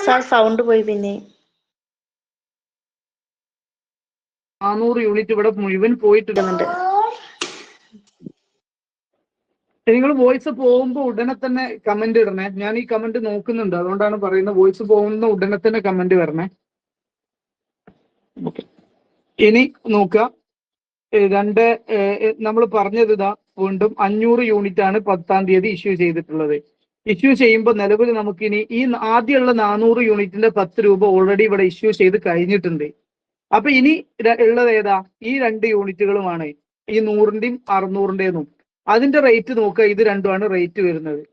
സാർ സൗണ്ട് പോയി. പിന്നെ 400 യൂണിറ്റ് ഇവിടെ മുഴുവൻ പോയിട്ടുണ്ട്. നിങ്ങൾ വോയിസ് പോകുമ്പോൾ ഉടനെ തന്നെ കമന്റ് ഇടണേ. ഞാൻ ഈ കമന്റ് നോക്കുന്നുണ്ട്, അതുകൊണ്ടാണ് പറയുന്നത്. വോയിസ് പോകുന്ന ഉടനെ തന്നെ കമന്റ് വരണേ. ഓക്കെ, ഇനി നോക്കുക. നമ്മൾ പറഞ്ഞത് ഇതാ വീണ്ടും 500 യൂണിറ്റ് ആണ് 10-ാം തീയതി ഇഷ്യൂ ചെയ്തിട്ടുള്ളത്. ഇഷ്യൂ ചെയ്യുമ്പോൾ നിലവിൽ നമുക്കിനി ഈ ആദ്യമുള്ള 400 യൂണിറ്റിന്റെ 10 രൂപ ഓൾറെഡി ഇവിടെ ഇഷ്യൂ ചെയ്ത് കഴിഞ്ഞിട്ടുണ്ട്. അപ്പൊ ഇനി ഉള്ളത് ഏതാ? ഈ 2 യൂണിറ്റുകളുമാണ്, ഈ 100-ന്റെയും 600-ന്റെയും. അതിന്റെ റേറ്റ് നോക്കുക. ഇത് രണ്ടുമാണ് റേറ്റ് വരുന്നത്.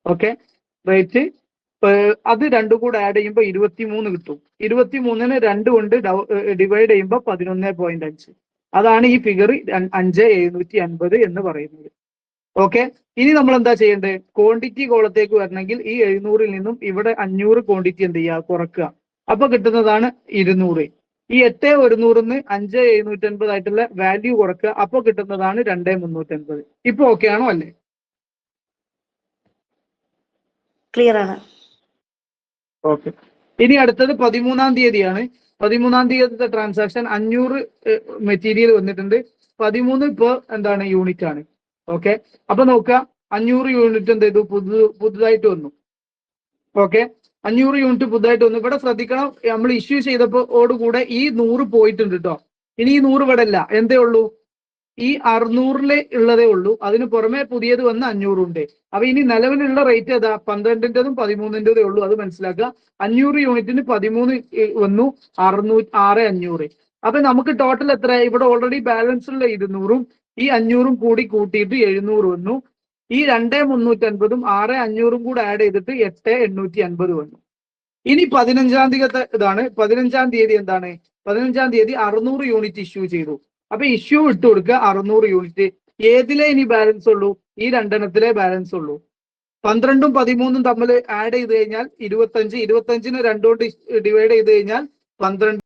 ഓക്കെ, റേറ്റ് അത് രണ്ടും കൂടെ ആഡ് ചെയ്യുമ്പോൾ 23 കിട്ടും. 23-ന് 2 കൊണ്ട് ഡിവൈഡ് ചെയ്യുമ്പോൾ 11.5. അതാണ് ഈ ഫിഗർ 5750 എന്ന് പറയുന്നത്. ഓക്കെ, ഇനി നമ്മൾ എന്താ ചെയ്യേണ്ടത്? ക്വാണ്ടിറ്റി കോളത്തേക്ക് വരണമെങ്കിൽ ഈ 700-ൽ നിന്നും ഇവിടെ 500 ക്വാണ്ടിറ്റി എന്ത് ചെയ്യുക? കുറക്കുക. അപ്പൊ കിട്ടുന്നതാണ് 200. ഈ 8100-ന്ന് 5750 ആയിട്ടുള്ള വാല്യൂ കുറക്കുക. അപ്പൊ കിട്ടുന്നതാണ് 2350. ഇപ്പൊ ഓക്കെ ആണോ? അല്ലേ? ക്ലിയർ ആണ്. ഓക്കെ, ഇനി അടുത്തത് 13-ാം തീയതിയാണ്. 13-ാം തീയതിത്തെ ട്രാൻസാക്ഷൻ 500 മെറ്റീരിയൽ വന്നിട്ടുണ്ട്. 13 ഇപ്പോ എന്താണ്? യൂണിറ്റ് ആണ്. ഓക്കെ, അപ്പൊ നോക്കുക. 500 യൂണിറ്റ് എന്ത് ചെയ്തു? പുതുതായിട്ട് വന്നു. ഓക്കെ, 500 യൂണിറ്റ് പുതുതായിട്ട് വന്നു. ഇവിടെ ശ്രദ്ധിക്കണം, നമ്മൾ ഇഷ്യൂ ചെയ്തപ്പോടുകൂടെ ഈ 100 പോയിട്ടുണ്ട് കേട്ടോ. ഇനി ഈ 100 ഇവിടെ അല്ല. എന്തേ ഉള്ളൂ? ഈ 600-ല് ഉള്ളതേ ഉള്ളൂ. അതിന് പുറമെ പുതിയത് വന്ന് 500 ഉണ്ട്. അപ്പൊ ഇനി നിലവിലുള്ള റേറ്റ് ഏതാ? 12-ന്റെതും 13-ന്റെതും ഉള്ളൂ. അത് മനസ്സിലാക്കുക. 500 യൂണിറ്റിന് 13 വന്നു, 6500. അപ്പൊ നമുക്ക് ടോട്ടൽ എത്ര? ഇവിടെ ഓൾറെഡി ബാലൻസ് ഉള്ള 200-ഉം ഈ 500-ഉം കൂടി കൂട്ടിയിട്ട് 700 വന്നു. ഈ 2350-ഉം 6500-ഉം കൂടെ ആഡ് ചെയ്തിട്ട് 8850 വന്നു. ഇനി 15-ാം തീയതി ഇതാണ്. 15-ാം തീയതി എന്താണ്? 15-ാം തീയതി 600 യൂണിറ്റ് ഇഷ്യൂ ചെയ്തു. അപ്പൊ ഇഷ്യൂ ഇട്ട് കൊടുക്കുക 600 യൂണിറ്റ്. ഏതിലേ ഇനി ബാലൻസ് ഉള്ളൂ? ഈ രണ്ടെണ്ണത്തിലേ ബാലൻസ് ഉള്ളൂ. 12ഉം 13ഉം തമ്മിൽ ആഡ് ചെയ്ത് കഴിഞ്ഞാൽ 25, 25നെ 2 കൊണ്ട് ഡിവൈഡ് ചെയ്ത് കഴിഞ്ഞാൽ 12.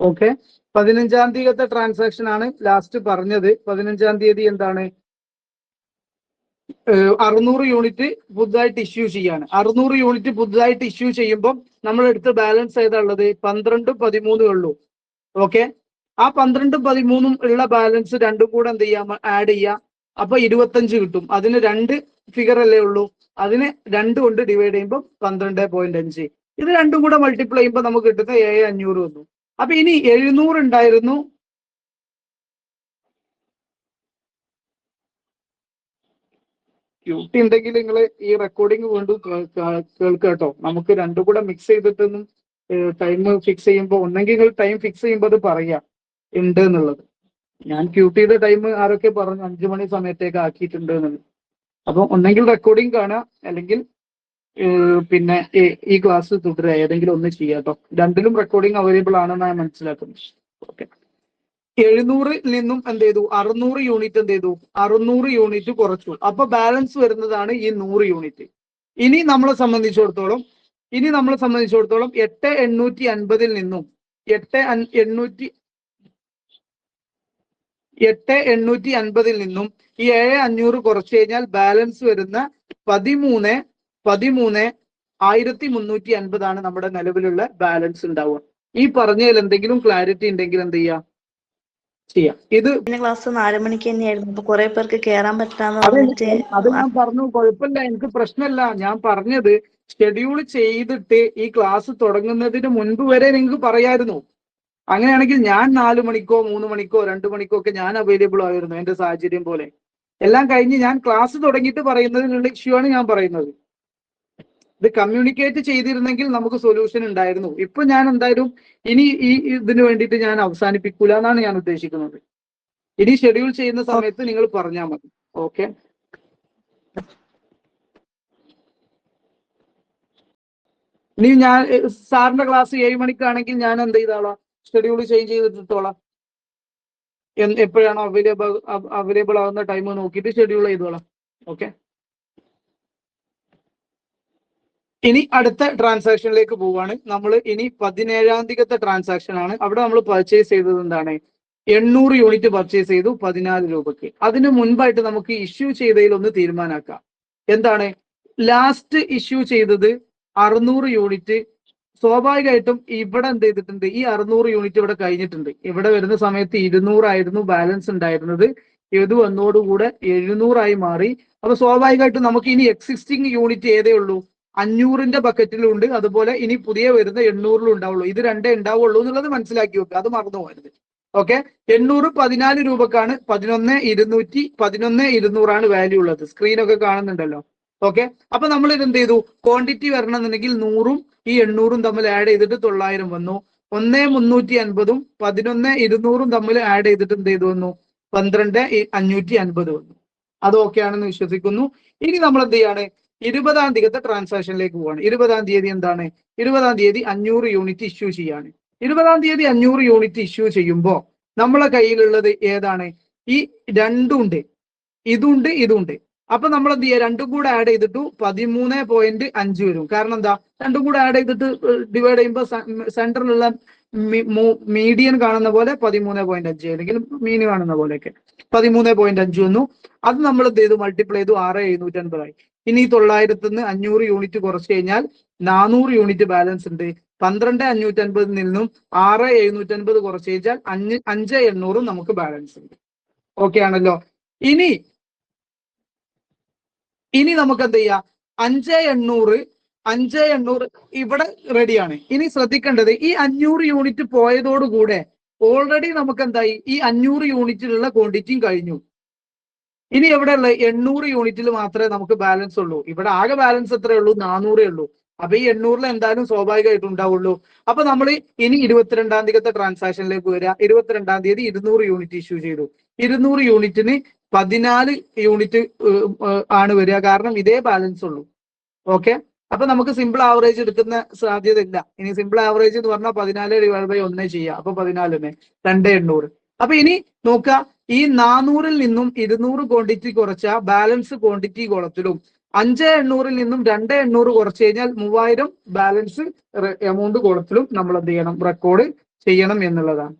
ഓക്കെ, 15-ാം തീയതിയത്തെ ട്രാൻസാക്ഷൻ ആണ് ലാസ്റ്റ് പറഞ്ഞത്. 15-ാം തീയതി എന്താണ്, 600 യൂണിറ്റ് പുതുതായിട്ട് ഇഷ്യൂ ചെയ്യാണ്. 600 യൂണിറ്റ് പുതുതായിട്ട് ഇഷ്യൂ ചെയ്യുമ്പോൾ നമ്മൾ എടുത്ത ബാലൻസ് ഏതാ ഉള്ളത്? 12ഉം 13ഉം ഉള്ളൂ. ഓക്കെ, ആ 12ഉം 13ഉം ഉള്ള ബാലൻസ് രണ്ടും കൂടെ എന്ത് ചെയ്യാം, ആഡ് ചെയ്യാം. അപ്പൊ 25 കിട്ടും. അതിന് 2 ഫിഗർ അല്ലേ ഉള്ളൂ, അതിനെ 2 കൊണ്ട് ഡിവൈഡ് ചെയ്യുമ്പോൾ 12.5. ഇത് രണ്ടും കൂടെ മൾട്ടിപ്ലൈ ചെയ്യുമ്പോൾ നമുക്ക് കിട്ടുന്ന 7500 വന്നു. അപ്പൊ ഇനി 700 ഉണ്ടായിരുന്നു. ക്യൂട്ടി ഉണ്ടെങ്കിൽ നിങ്ങൾ ഈ റെക്കോർഡിംഗ് വീണ്ടും കേൾക്കട്ടോ. നമുക്ക് രണ്ടും കൂടെ മിക്സ് ചെയ്തിട്ടൊന്നും ടൈം ഫിക്സ് ചെയ്യുമ്പോൾ ഒന്നെങ്കിൽ നിങ്ങൾ ടൈം ഫിക്സ് ചെയ്യുമ്പോൾ അത് പറയാം ഉണ്ട് എന്നുള്ളത്. ഞാൻ ക്യൂട്ടിയുടെ ടൈം ആരൊക്കെ പറഞ്ഞു 5 മണി സമയത്തേക്ക് ആക്കിയിട്ടുണ്ട് എന്നുള്ളത്. അപ്പൊ ഒന്നെങ്കിൽ റെക്കോർഡിംഗ് കാണുക, അല്ലെങ്കിൽ പിന്നെ ഈ ക്ലാസ് തുടരുക, ഏതെങ്കിലും ഒന്ന് ചെയ്യാം കേട്ടോ. രണ്ടിലും റെക്കോർഡിംഗ് അവൈലബിൾ ആണെന്ന് ഞാൻ മനസ്സിലാക്കുന്നു. ഓക്കെ, 700-ൽ നിന്നും എന്ത് ചെയ്തു, 600 യൂണിറ്റ് എന്ത് ചെയ്തു, 600 യൂണിറ്റ് കുറച്ചു. അപ്പൊ ബാലൻസ് വരുന്നതാണ് ഈ 100 യൂണിറ്റ്. ഇനി നമ്മളെ സംബന്ധിച്ചിടത്തോളം 8850-ൽ നിന്നും 8850-ൽ നിന്നും ഈ 7500 കുറച്ചു കഴിഞ്ഞാൽ ബാലൻസ് വരുന്ന 13,350 ആണ് നമ്മുടെ നിലവിലുള്ള ബാലൻസ് ഉണ്ടാവുക. ഈ പറഞ്ഞതിൽ എന്തെങ്കിലും ക്ലാരിറ്റി ഉണ്ടെങ്കിൽ എന്ത് ചെയ്യാം, ചെയ്യാം. ഇത് ക്ലാസ് 4 മണിക്ക് തന്നെയായിരുന്നു. അപ്പൊ കുറെ പേർക്ക് കേറാൻ പറ്റാന്ന് അത് പറഞ്ഞിട്ട് അത് ഞാൻ പറഞ്ഞു, കുഴപ്പമില്ല, എനിക്ക് പ്രശ്നമില്ല. ഞാൻ പറഞ്ഞത് ഷെഡ്യൂൾ ചെയ്തിട്ട് ഈ ക്ലാസ് തുടങ്ങുന്നതിന് മുൻപ് വരെ നിങ്ങൾക്ക് പറയായിരുന്നു. അങ്ങനെയാണെങ്കിൽ ഞാൻ 4 മണിക്കോ 3 മണിക്കോ 2 മണിക്കോ ഒക്കെ ഞാൻ അവൈലബിൾ ആയിരുന്നു, എന്റെ സാഹചര്യം പോലെ. എല്ലാം കഴിഞ്ഞ് ഞാൻ ക്ലാസ് തുടങ്ങിയിട്ട് പറയുന്നതിനുള്ള ഇഷ്യൂ ആണ് ഞാൻ പറയുന്നത്. ഇത് കമ്മ്യൂണിക്കേറ്റ് ചെയ്തിരുന്നെങ്കിൽ നമുക്ക് സൊല്യൂഷൻ ഉണ്ടായിരുന്നു. ഇപ്പൊ ഞാൻ എന്തായാലും ഇനി ഈ ഇതിന് വേണ്ടിയിട്ട് ഞാൻ അവസാനിപ്പിക്കൂല എന്നാണ് ഞാൻ ഉദ്ദേശിക്കുന്നത്. ഇനി ഷെഡ്യൂൾ ചെയ്യുന്ന സമയത്ത് നിങ്ങൾ പറഞ്ഞാൽ മതി. ഓക്കെ, ഇനി ഞാൻ സാറിന്റെ ക്ലാസ് 7 മണിക്കാണെങ്കിൽ ഞാൻ എന്ത് ചെയ്തോളാം, ഷെഡ്യൂൾ ചേഞ്ച് ചെയ്തിട്ടോളാം. എപ്പോഴാണോ അവൈലബിൾ ആവുന്ന ടൈം നോക്കിയിട്ട് ഷെഡ്യൂൾ ചെയ്തോളാം. ഓക്കെ, ഇനി അടുത്ത ട്രാൻസാക്ഷനിലേക്ക് പോവാണ് നമ്മൾ. ഇനി 17-ാം തീയതിയത്തെ ട്രാൻസാക്ഷൻ ആണ്. അവിടെ നമ്മൾ പർച്ചേസ് ചെയ്തത് എന്താണ്, 800 യൂണിറ്റ് പർച്ചേസ് ചെയ്തു 14 രൂപയ്ക്ക്. അതിന് മുൻപായിട്ട് നമുക്ക് ഇഷ്യൂ ചെയ്തതിൽ ഒന്ന് തീരുമാനാക്കാം. എന്താണ്, ലാസ്റ്റ് ഇഷ്യൂ ചെയ്തത് 600 യൂണിറ്റ്. സ്വാഭാവികമായിട്ടും ഇവിടെ എന്ത് ചെയ്തിട്ടുണ്ട്, ഈ 600 യൂണിറ്റ് ഇവിടെ കഴിഞ്ഞിട്ടുണ്ട്. ഇവിടെ വരുന്ന സമയത്ത് 200 ആയിരുന്നു ബാലൻസ് ഉണ്ടായിരുന്നത്. ഇത് വന്നോടുകൂടെ 700 ആയി മാറി. അപ്പൊ സ്വാഭാവികമായിട്ടും നമുക്ക് ഇനി എക്സിസ്റ്റിംഗ് യൂണിറ്റ് ഏതേ ഉള്ളൂ, 500ന്റെ ബക്കറ്റിലും ഉണ്ട്, അതുപോലെ ഇനി പുതിയ വരുന്ന 800-ലും ഉണ്ടാവുള്ളൂ. ഇത് രണ്ടേ ഉണ്ടാവുള്ളൂ എന്നുള്ളത് മനസ്സിലാക്കി വെക്കുക, അത് മറന്നു പോകരുത്. ഓക്കെ, 800 14 രൂപക്കാണ്. 11,200 ആണ് വാല്യൂ ഉള്ളത്. സ്ക്രീനൊക്കെ കാണുന്നുണ്ടല്ലോ. ഓക്കെ, അപ്പൊ നമ്മൾ ഇത് എന്ത് ചെയ്തു, ക്വാണ്ടിറ്റി വരണമെന്നുണ്ടെങ്കിൽ 100-ഉം ഈ 800-ഉം തമ്മിൽ ആഡ് ചെയ്തിട്ട് 900 വന്നു. 1,350-ഉം 11,200-ഉം തമ്മിൽ ആഡ് ചെയ്തിട്ട് എന്ത് ചെയ്തു വന്നു, 12,550 വന്നു. അത് ഓക്കെ ആണെന്ന് വിശ്വസിക്കുന്നു. ഇനി നമ്മൾ എന്ത് ചെയ്യാണ്, 20-ാം തീയതിയത്തെ ട്രാൻസാക്ഷനിലേക്ക് പോവാണ്. 20-ാം തീയതി എന്താണ്, 20-ാം തീയതി 500 യൂണിറ്റ് ഇഷ്യൂ ചെയ്യാണ്. 20-ാം തീയതി 500 യൂണിറ്റ് ഇഷ്യൂ ചെയ്യുമ്പോൾ നമ്മളെ കയ്യിലുള്ളത് ഏതാണ്, ഈ രണ്ടും ഉണ്ട്, ഇതുണ്ട്, ഇതുണ്ട്. അപ്പൊ നമ്മൾ എന്ത് ചെയ്യുക, രണ്ടും കൂടെ ആഡ് ചെയ്തിട്ട് 13.5 വരും. കാരണം എന്താ, രണ്ടും കൂടെ ആഡ് ചെയ്തിട്ട് ഡിവൈഡ് ചെയ്യുമ്പോൾ സെന്ററിലുള്ള മീഡിയൻ കാണുന്ന പോലെ 13.5, അല്ലെങ്കിൽ മീൻ കാണുന്ന പോലെയൊക്കെ 13.5 വന്നു. അത് നമ്മൾ എന്ത് ചെയ്തു, മൾട്ടിപ്ലൈ ചെയ്തു, 6,750 ആയി. ഇനി 900-ന്ന് 500 യൂണിറ്റ് കുറച്ച് കഴിഞ്ഞാൽ 400 യൂണിറ്റ് ബാലൻസ് ഉണ്ട്. 12,550-ൽ നിന്നും 6,750 കുറച്ച് കഴിഞ്ഞാൽ 5,800 നമുക്ക് ബാലൻസ് ഉണ്ട്. ഓക്കെ ആണല്ലോ. ഇനി നമുക്ക് എന്ത് ചെയ്യാം, 5,800 ഇവിടെ റെഡിയാണ്. ഇനി ശ്രദ്ധിക്കേണ്ടത്, ഈ 500 യൂണിറ്റ് പോയതോടുകൂടെ ഓൾറെഡി നമുക്ക് എന്തായി, ഈ 500 യൂണിറ്റിലുള്ള ക്വാണ്ടിറ്റിയും കഴിഞ്ഞു. ഇനി എവിടെയുള്ള 800 യൂണിറ്റിൽ മാത്രമേ നമുക്ക് ബാലൻസ് ഉള്ളൂ. ഇവിടെ ആകെ ബാലൻസ് എത്രയേ ഉള്ളൂ, 400 ഉള്ളൂ. അപ്പൊ ഈ 800-ൽ എന്തായാലും സ്വാഭാവികമായിട്ട് ഉണ്ടാവുള്ളൂ. അപ്പൊ നമ്മൾ ഇനി 22-ാം തീയതിയത്തെ ട്രാൻസാക്ഷനിലേക്ക് വരിക. 22-ാം തീയതി 200 യൂണിറ്റ് ഇഷ്യൂ ചെയ്തു. 200 യൂണിറ്റിന് 14 യൂണിറ്റ് ആണ് വരിക, കാരണം ഇതേ ബാലൻസ് ഉള്ളൂ. ഓക്കെ, അപ്പൊ നമുക്ക് സിമ്പിൾ ആവറേജ് എടുക്കുന്ന സാധ്യത ഇല്ല. ഇനി സിമ്പിൾ ആവറേജ് എന്ന് പറഞ്ഞാൽ 14/1 ചെയ്യാം. അപ്പൊ 14 2800. അപ്പൊ ഇനി നോക്കുക, ഈ 400-ൽ നിന്നും 200 ക്വാണ്ടിറ്റി കുറച്ച ബാലൻസ് ക്വാണ്ടിറ്റി കോളത്തിലും 5800-ൽ നിന്നും 2800 കുറച്ച് കഴിഞ്ഞാൽ 3000 ബാലൻസ് എമൗണ്ട് കോളത്തിലും നമ്മൾ എന്ത് ചെയ്യണം, റെക്കോർഡ് ചെയ്യണം എന്നുള്ളതാണ്.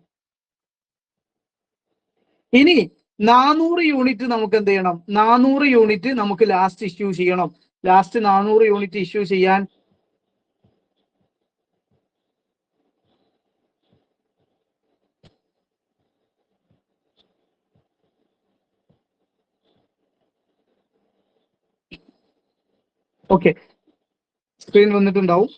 ഇനി 400 യൂണിറ്റ് നമുക്ക് എന്ത് ചെയ്യണം, 400 യൂണിറ്റ് നമുക്ക് ലാസ്റ്റ് ഇഷ്യൂ ചെയ്യണം. ലാസ്റ്റ് 400 യൂണിറ്റ് ഇഷ്യൂ ചെയ്യാൻ ഓക്കെ, സ്ക്രീൻ വന്നിട്ടുണ്ടാവും.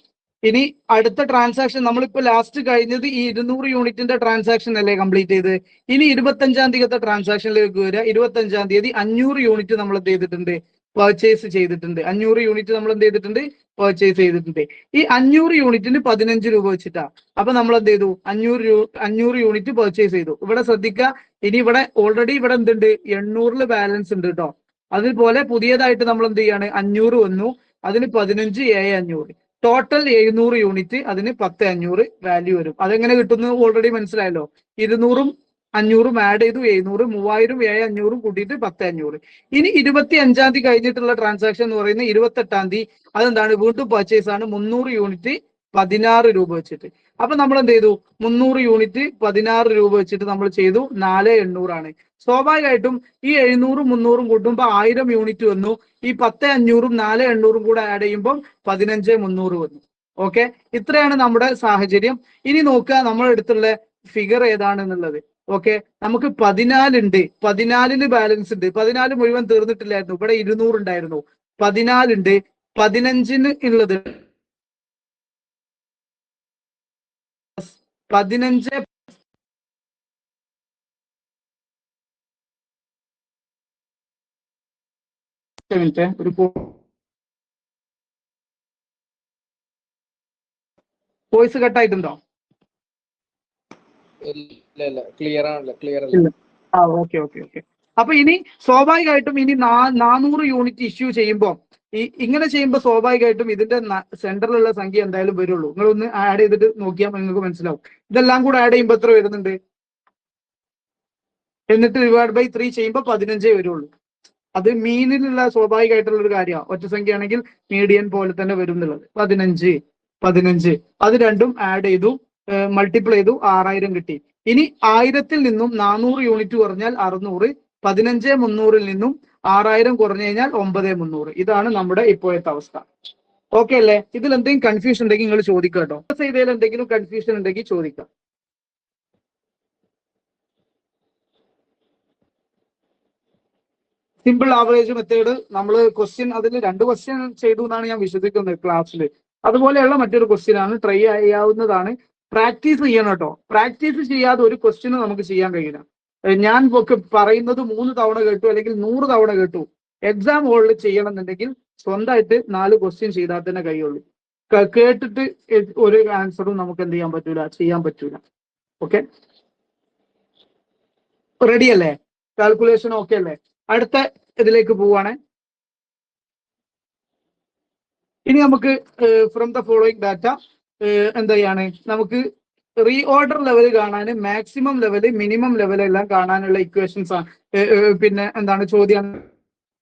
ഇനി അടുത്ത ട്രാൻസാക്ഷൻ നമ്മളിപ്പോ ലാസ്റ്റ് കഴിഞ്ഞത് ഈ 200 യൂണിറ്റിന്റെ ട്രാൻസാക്ഷൻ അല്ലേ കംപ്ലീറ്റ് ചെയ്ത്. ഇനി 25-ാം തീയതി ട്രാൻസാക്ഷനിലേക്ക് വരിക. 25-ാം തീയതി 500 യൂണിറ്റ് നമ്മൾ എന്ത് ചെയ്തിട്ടുണ്ട്, പർച്ചേസ് ചെയ്തിട്ടുണ്ട്. 500 യൂണിറ്റ് നമ്മൾ എന്ത് ചെയ്തിട്ടുണ്ട്, പർച്ചേസ് ചെയ്തിട്ടുണ്ട്. ഈ 500 യൂണിറ്റിന് 15 രൂപ വെച്ചിട്ടാ. അപ്പൊ നമ്മൾ എന്ത് ചെയ്തു, 500 യൂണിറ്റ് പർച്ചേസ് ചെയ്തു. ഇവിടെ ശ്രദ്ധിക്കുക, ഇനി ഇവിടെ ഓൾറെഡി ഇവിടെ എന്തുണ്ട്, 800-ൽ ബാലൻസ് ഉണ്ട് കേട്ടോ. അതുപോലെ പുതിയതായിട്ട് നമ്മൾ എന്ത് ചെയ്യാണ്, 500 വന്നു, അതിന് 15 7,500, ടോട്ടൽ 700 യൂണിറ്റ്, അതിന് 10,500 വാല്യൂ വരും. അതെങ്ങനെ കിട്ടുന്നു ഓൾറെഡി മനസ്സിലായല്ലോ. 200-ഉം 500-ഉം ആഡ് ചെയ്തു, 700, 3000 7,500 കൂട്ടിയിട്ട് 10,500. ഇനി 25-ാം തീയതി കഴിഞ്ഞിട്ടുള്ള ട്രാൻസാക്ഷൻ എന്ന് പറയുന്നത് 28-ാം തീയതി, അതെന്താണ്, വീണ്ടും പർച്ചേസ് ആണ്. 300 യൂണിറ്റ് 16 രൂപ വെച്ചിട്ട്. അപ്പൊ നമ്മൾ എന്ത് ചെയ്തു, 300 യൂണിറ്റ് 16 രൂപ വെച്ചിട്ട് നമ്മൾ ചെയ്തു. 4,800 ആണ്. സ്വാഭാവികമായിട്ടും ഈ 700-ഉം 300-ഉം കൂട്ടുമ്പോൾ 1000 യൂണിറ്റ് വന്നു. ഈ 10,500-ഉം 4,800-ഉം കൂടെ ആഡ് ചെയ്യുമ്പോൾ 15,300 വന്നു. ഓക്കെ, ഇത്രയാണ് നമ്മുടെ സാഹചര്യം. ഇനി നോക്കുക നമ്മുടെ അടുത്തുള്ള ഫിഗർ ഏതാണെന്നുള്ളത്. ഓക്കെ, നമുക്ക് 14 ഉണ്ട്, 14-ന് ബാലൻസ് ഉണ്ട്. 14 മുഴുവൻ തീർന്നിട്ടില്ലായിരുന്നു, ഇവിടെ 200 ഉണ്ടായിരുന്നു. 14 ഉണ്ട്, 15-ന് ഉള്ളത് 15 മിനിറ്റ്, ഒരു വോയിസ് കട്ടായിട്ടുണ്ടോ? ക്ലിയർ ആണല്ലോ, ക്ലിയർ അല്ല. Okay okay okay. അപ്പൊ ഇനി സ്വാഭാവികമായിട്ടും ഇനി 400 യൂണിറ്റ് ഇഷ്യൂ ചെയ്യുമ്പോൾ ഇങ്ങനെ ചെയ്യുമ്പോൾ സ്വാഭാവികമായിട്ടും ഇതിന്റെ സെന്ററിലുള്ള സംഖ്യ എന്തായാലും വരുള്ളൂ. നിങ്ങളൊന്ന് ആഡ് ചെയ്തിട്ട് നോക്കിയാൽ നിങ്ങൾക്ക് മനസ്സിലാവും. ഇതെല്ലാം കൂടെ ആഡ് ചെയ്യുമ്പോൾ എത്ര വരുന്നുണ്ട്, എന്നിട്ട് ഡിവൈഡ് ബൈ 3 ചെയ്യുമ്പോൾ 15 വരുള്ളൂ. അത് മീനിലുള്ള സ്വാഭാവികമായിട്ടുള്ള ഒരു കാര്യമാണ്. ഒറ്റ സംഖ്യ ആണെങ്കിൽ മീഡിയൻ പോലെ തന്നെ വരും എന്നുള്ളത്. 15 അത് രണ്ടും ആഡ് ചെയ്തു, മൾട്ടിപ്ലൈ ചെയ്തു, 6000 കിട്ടി. ഇനി 1000-ൽ നിന്നും 400 യൂണിറ്റ് കുറഞ്ഞാൽ 600, 15,300-ൽ നിന്നും 6000 കുറഞ്ഞു കഴിഞ്ഞാൽ 9,300. ഇതാണ് നമ്മുടെ ഇപ്പോഴത്തെ അവസ്ഥ. ഓക്കെ അല്ലേ? ഇതിൽ എന്തെങ്കിലും കൺഫ്യൂഷൻ ഉണ്ടെങ്കിൽ നിങ്ങൾ ചോദിക്കാം കേട്ടോ. ചെയ്തതിൽ എന്തെങ്കിലും കൺഫ്യൂഷൻ ഉണ്ടെങ്കിൽ ചോദിക്കാം. സിമ്പിൾ ആവറേജ് മെത്തേഡ് നമ്മൾ ക്വസ്റ്റ്യൻ, അതിൽ 2 ക്വസ്റ്റ്യൻ ചെയ്തു എന്നാണ് ഞാൻ വിശ്വസിക്കുന്നത് ക്ലാസ്സിൽ. അതുപോലെയുള്ള മറ്റൊരു ക്വസ്റ്റ്യൻ ആണ്, ട്രൈ ചെയ്യാവുന്നതാണ്. പ്രാക്ടീസ് ചെയ്യണം കേട്ടോ. പ്രാക്ടീസ് ചെയ്യാതെ ഒരു ക്വസ്റ്റ്യന് നമുക്ക് ചെയ്യാൻ കഴിയില്ല. ഞാൻ പറയുന്നത് 3 തവണ കേട്ടു അല്ലെങ്കിൽ 100 തവണ കേട്ടു, എക്സാം ഹോളിൽ ചെയ്യണം എന്നുണ്ടെങ്കിൽ സ്വന്തമായിട്ട് 4 ക്വസ്റ്റ്യൻ ചെയ്താൽ തന്നെ കഴിയുള്ളൂ. കേട്ടിട്ട് ഒരു ആൻസറും നമുക്ക് എന്ത് ചെയ്യാൻ പറ്റൂല, ചെയ്യാൻ പറ്റൂല. ഓക്കെ, റെഡി അല്ലേ? കാൽക്കുലേഷൻ ഓക്കെ അല്ലേ? അടുത്ത ഇതിലേക്ക് പോവാണ്. ഇനി നമുക്ക് ഫ്രം ദ ഫോളോയിങ് ഡാറ്റ എന്താ ചെയ്യാണ്, നമുക്ക് റീ ഓർഡർ ലെവൽ കാണാൻ, മാക്സിമം ലെവൽ, മിനിമം ലെവൽ എല്ലാം കാണാനുള്ള ഇക്വേഷൻസ് ആണ്. പിന്നെ എന്താണ് ചോദ്യം,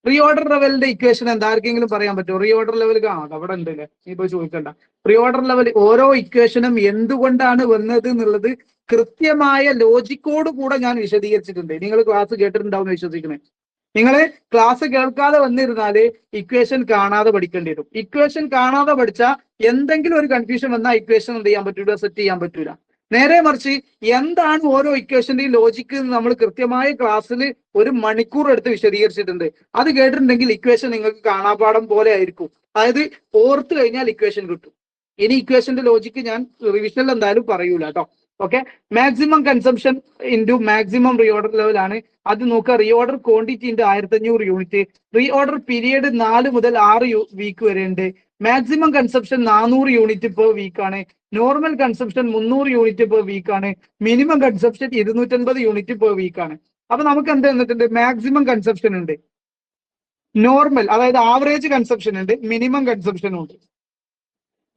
റീ ഓർഡർ ലെവലിന്റെ ഇക്വേഷൻ എന്താ, ആർക്കെങ്കിലും പറയാൻ പറ്റുമോ? റീ ഓർഡർ ലെവൽ കാണാം, അവിടെ ഉണ്ടല്ലേ, ഇപ്പൊ ചോദിക്കണ്ട. റീ ഓർഡർ ലെവൽ ഓരോ ഇക്വേഷനും എന്തുകൊണ്ടാണ് വന്നത് എന്നുള്ളത് കൃത്യമായ ലോജിക്കോട് കൂടെ ഞാൻ വിശദീകരിച്ചിട്ടുണ്ട്. നിങ്ങൾ ക്ലാസ് കേട്ടിട്ടുണ്ടാവും വിശ്വസിക്കുന്നത്. നിങ്ങൾ ക്ലാസ് കേൾക്കാതെ വന്നിരുന്നാല് ഇക്വേഷൻ കാണാതെ പഠിക്കേണ്ടി വരും. ഇക്വേഷൻ കാണാതെ പഠിച്ചാൽ എന്തെങ്കിലും ഒരു കൺഫ്യൂഷൻ വന്നാൽ ഇക്വേഷൻ എന്ത് ചെയ്യാൻ പറ്റൂല, സെറ്റ് ചെയ്യാൻ പറ്റൂല. നേരെ മറിച്ച് എന്താണ് ഓരോ ഇക്വേഷന്റെയും ലോജിക്ക് നമ്മൾ കൃത്യമായ ക്ലാസ്സിൽ 1 മണിക്കൂർ എടുത്ത് വിശദീകരിച്ചിട്ടുണ്ട്. അത് കേട്ടിട്ടുണ്ടെങ്കിൽ ഇക്വേഷൻ നിങ്ങൾക്ക് കാണാപാഠം പോലെ ആയിരിക്കും. അതായത് ഓർത്ത് കഴിഞ്ഞാൽ ഇക്വേഷൻ കിട്ടും. ഇനി ഇക്വേഷന്റെ ലോജിക്ക് ഞാൻ റിവിഷനിൽ എന്തായാലും പറയൂല കേട്ടോ. Okay, maximum consumption into maximum reorder level ആണ്. അത് നോക്കുക, reorder quantity into 1500 unit. Reorder period 4 മുതൽ 6 വീക്ക് വരെ ഉണ്ട്. Maximum consumption 400 unit per week ആണ്. Normal consumption 300 unit per week ആണ്. Minimum consumption 250 unit per week ആണ്. അപ്പൊ നമുക്ക് എന്ത് തന്നിട്ടുണ്ട്, മാക്സിമം കൺസംഷൻ ഉണ്ട്, നോർമൽ അതായത് ആവറേജ് കൺസംഷൻ ഉണ്ട്, മിനിമം കൺസംഷൻ ഉണ്ട്.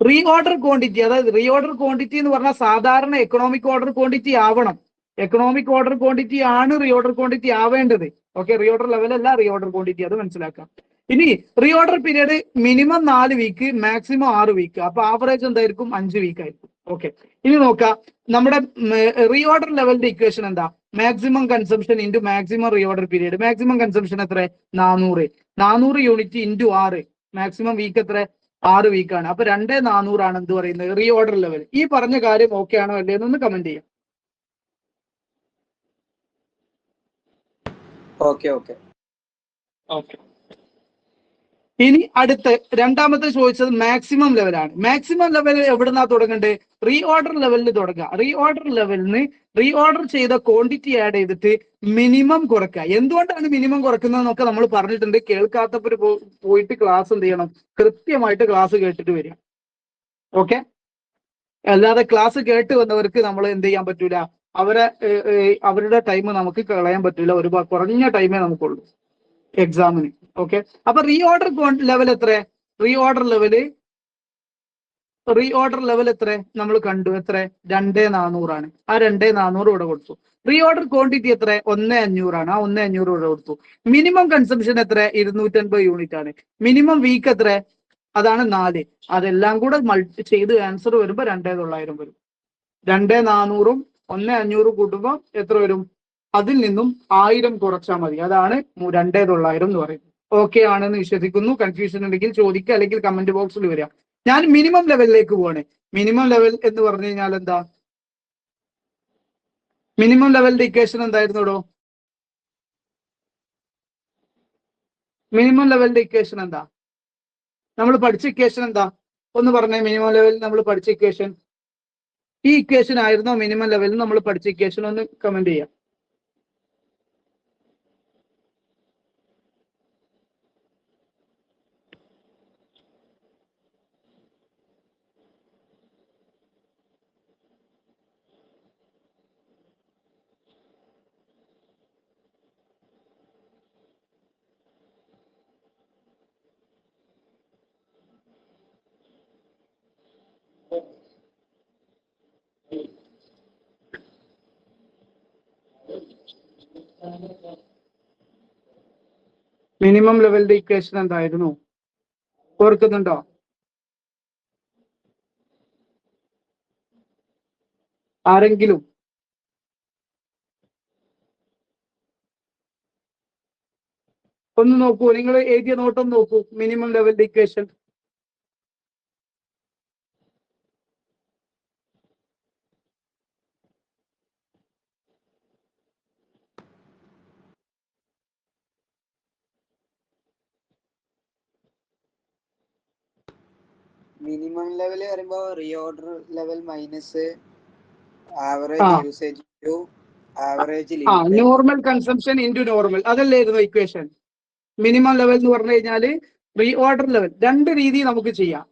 റീ ഓർഡർ ക്വാണ്ടിറ്റി, അതായത് റീ ഓർഡർ ക്വാണ്ടിറ്റി എന്ന് പറഞ്ഞാൽ സാധാരണ എക്കണോമിക് ഓർഡർ ക്വാണ്ടിറ്റി ആവണം. എക്കണോമിക് ഓർഡർ ക്വാണ്ടിറ്റി ആണ് റീ ഓർഡർ ക്വാണ്ടിറ്റി ആവേണ്ടത്. ഓക്കെ, റീ ഓർഡർ ലെവൽ അല്ല റീ ഓർഡർ ക്വാണ്ടിറ്റി, അത് മനസ്സിലാക്കാം. ഇനി reorder period minimum 4 week, maximum 6 week. അപ്പൊ ആവറേജ് എന്തായിരിക്കും? 5 വീക്ക് ആയിരിക്കും. ഓക്കെ, ഇനി നോക്കാം നമ്മുടെ റീ ഓർഡർ ലെവലിന്റെ ഇക്വേഷൻ എന്താ? Maximum consumption into maximum reorder period. Maximum consumption എത്ര? 400 യൂണിറ്റ് ഇൻറ്റു 6. മാക്സിമം വീക്ക് എത്ര? 6 വീക്കാണ്. അപ്പൊ 2400 ആണ് എന്ത് പറയുന്നത്? Re order level. ഈ പറഞ്ഞ കാര്യം ഓക്കെ ആണോ അല്ലേ എന്നൊന്ന് കമന്റ് ചെയ്യാം. ഓക്കെ ഓക്കെ ഓക്കെ, ഇനി അടുത്ത രണ്ടാമത്തെ ചോദിച്ചത് മാക്സിമം ലെവലാണ്. മാക്സിമം ലെവൽ എവിടുന്നാ തുടങ്ങേണ്ടത്? റീ ഓർഡർ ലെവലിൽ തുടങ്ങുക. റീ ഓർഡർ ലെവലിന് റീ ഓർഡർ ചെയ്ത ക്വാണ്ടിറ്റി ആഡ് ചെയ്തിട്ട് മിനിമം കുറയ്ക്കുക. എന്തുകൊണ്ടാണ് മിനിമം കുറയ്ക്കുന്നതെന്നൊക്കെ നമ്മൾ പറഞ്ഞിട്ടുണ്ട്. കേൾക്കാത്തവർ പോയിട്ട് ക്ലാസ് എന്ത് ചെയ്യണം? കൃത്യമായിട്ട് ക്ലാസ് കേട്ടിട്ട് വരിക. ഓക്കെ, അല്ലാതെ ക്ലാസ് കേട്ട് വന്നവർക്ക് നമ്മൾ എന്ത് ചെയ്യാൻ പറ്റൂല? അവരുടെ ടൈം നമുക്ക് കളയാൻ പറ്റൂല. ഒരു കുറഞ്ഞ ടൈമേ നമുക്കുള്ളൂ എക്സാമിന്. ഓക്കെ, അപ്പൊ റീ ഓർഡർ ലെവൽ എത്ര? റീ ഓർഡർ ലെവൽ എത്ര നമ്മൾ കണ്ടു? എത്ര? 2400 ആണ്. ആ 2400 ഇവിടെ കൊടുത്തു. റീ ഓർഡർ ക്വാണ്ടിറ്റി എത്ര? 1500 ആണ്. ആ 1500 ഇവിടെ കൊടുത്തു. മിനിമം കൺസംഷൻ എത്ര? 250 യൂണിറ്റ് ആണ്. മിനിമം വീക്ക് എത്ര? അതാണ് 4. അതെല്ലാം കൂടെ മൾട്ടി ചെയ്ത് ആൻസർ വരുമ്പോ 2900 വരും. 2400ഉം 1500 കൂട്ടുമ്പോൾ എത്ര വരും? അതിൽ നിന്നും 1000 കുറച്ചാൽ മതി. അതാണ് 2900 എന്ന് പറയുന്നത്. ഓക്കെ ആണെന്ന് വിശ്വസിക്കുന്നു. കൺഫ്യൂഷൻ ഉണ്ടെങ്കിൽ ചോദിക്കുക, അല്ലെങ്കിൽ കമന്റ് ബോക്സിൽ വരിക. ഞാൻ മിനിമം ലെവലിലേക്ക് പോവാണ്. മിനിമം ലെവൽ എന്ന് പറഞ്ഞു കഴിഞ്ഞാൽ എന്താ? മിനിമം ലെവലിന്റെ ഇക്വേഷൻ എന്തായിരുന്നോടോ? മിനിമം ലെവലിന്റെ ഇക്വേഷൻ എന്താ? നമ്മൾ പഠിച്ച ഇക്വേഷൻ എന്താ? ഒന്ന് പറഞ്ഞേ. മിനിമം ലെവലിൽ നമ്മൾ പഠിച്ച ഇക്വേഷൻ ഈ ഇക്വേഷൻ ആയിരുന്നോ? മിനിമം ലെവലിൽ നമ്മൾ പഠിച്ച ഇക്വേഷൻ ഒന്ന് കമന്റ് ചെയ്യാം. മിനിമം ലെവലിന്റെ ഇക്വേഷൻ എന്തായിരുന്നു? ഓർക്കുന്നുണ്ടോ? ആരെങ്കിലും? ഒന്ന് നോക്കൂ, നിങ്ങൾ എഴുതിയ നോട്ടം നോക്കൂ. മിനിമം ലെവലിന്റെ ഇക്വേഷൻ മിനിമം ലെവൽ പറയുമ്പോ reorder level minus average usage to average lead. Normal consumption into normal, അതല്ലായിരുന്നു ഇക്വേഷൻ. മിനിമം ലെവൽ എന്ന് പറഞ്ഞു കഴിഞ്ഞാൽ റീ ഓർഡർ ലെവൽ 2 രീതി നമുക്ക് ചെയ്യാം.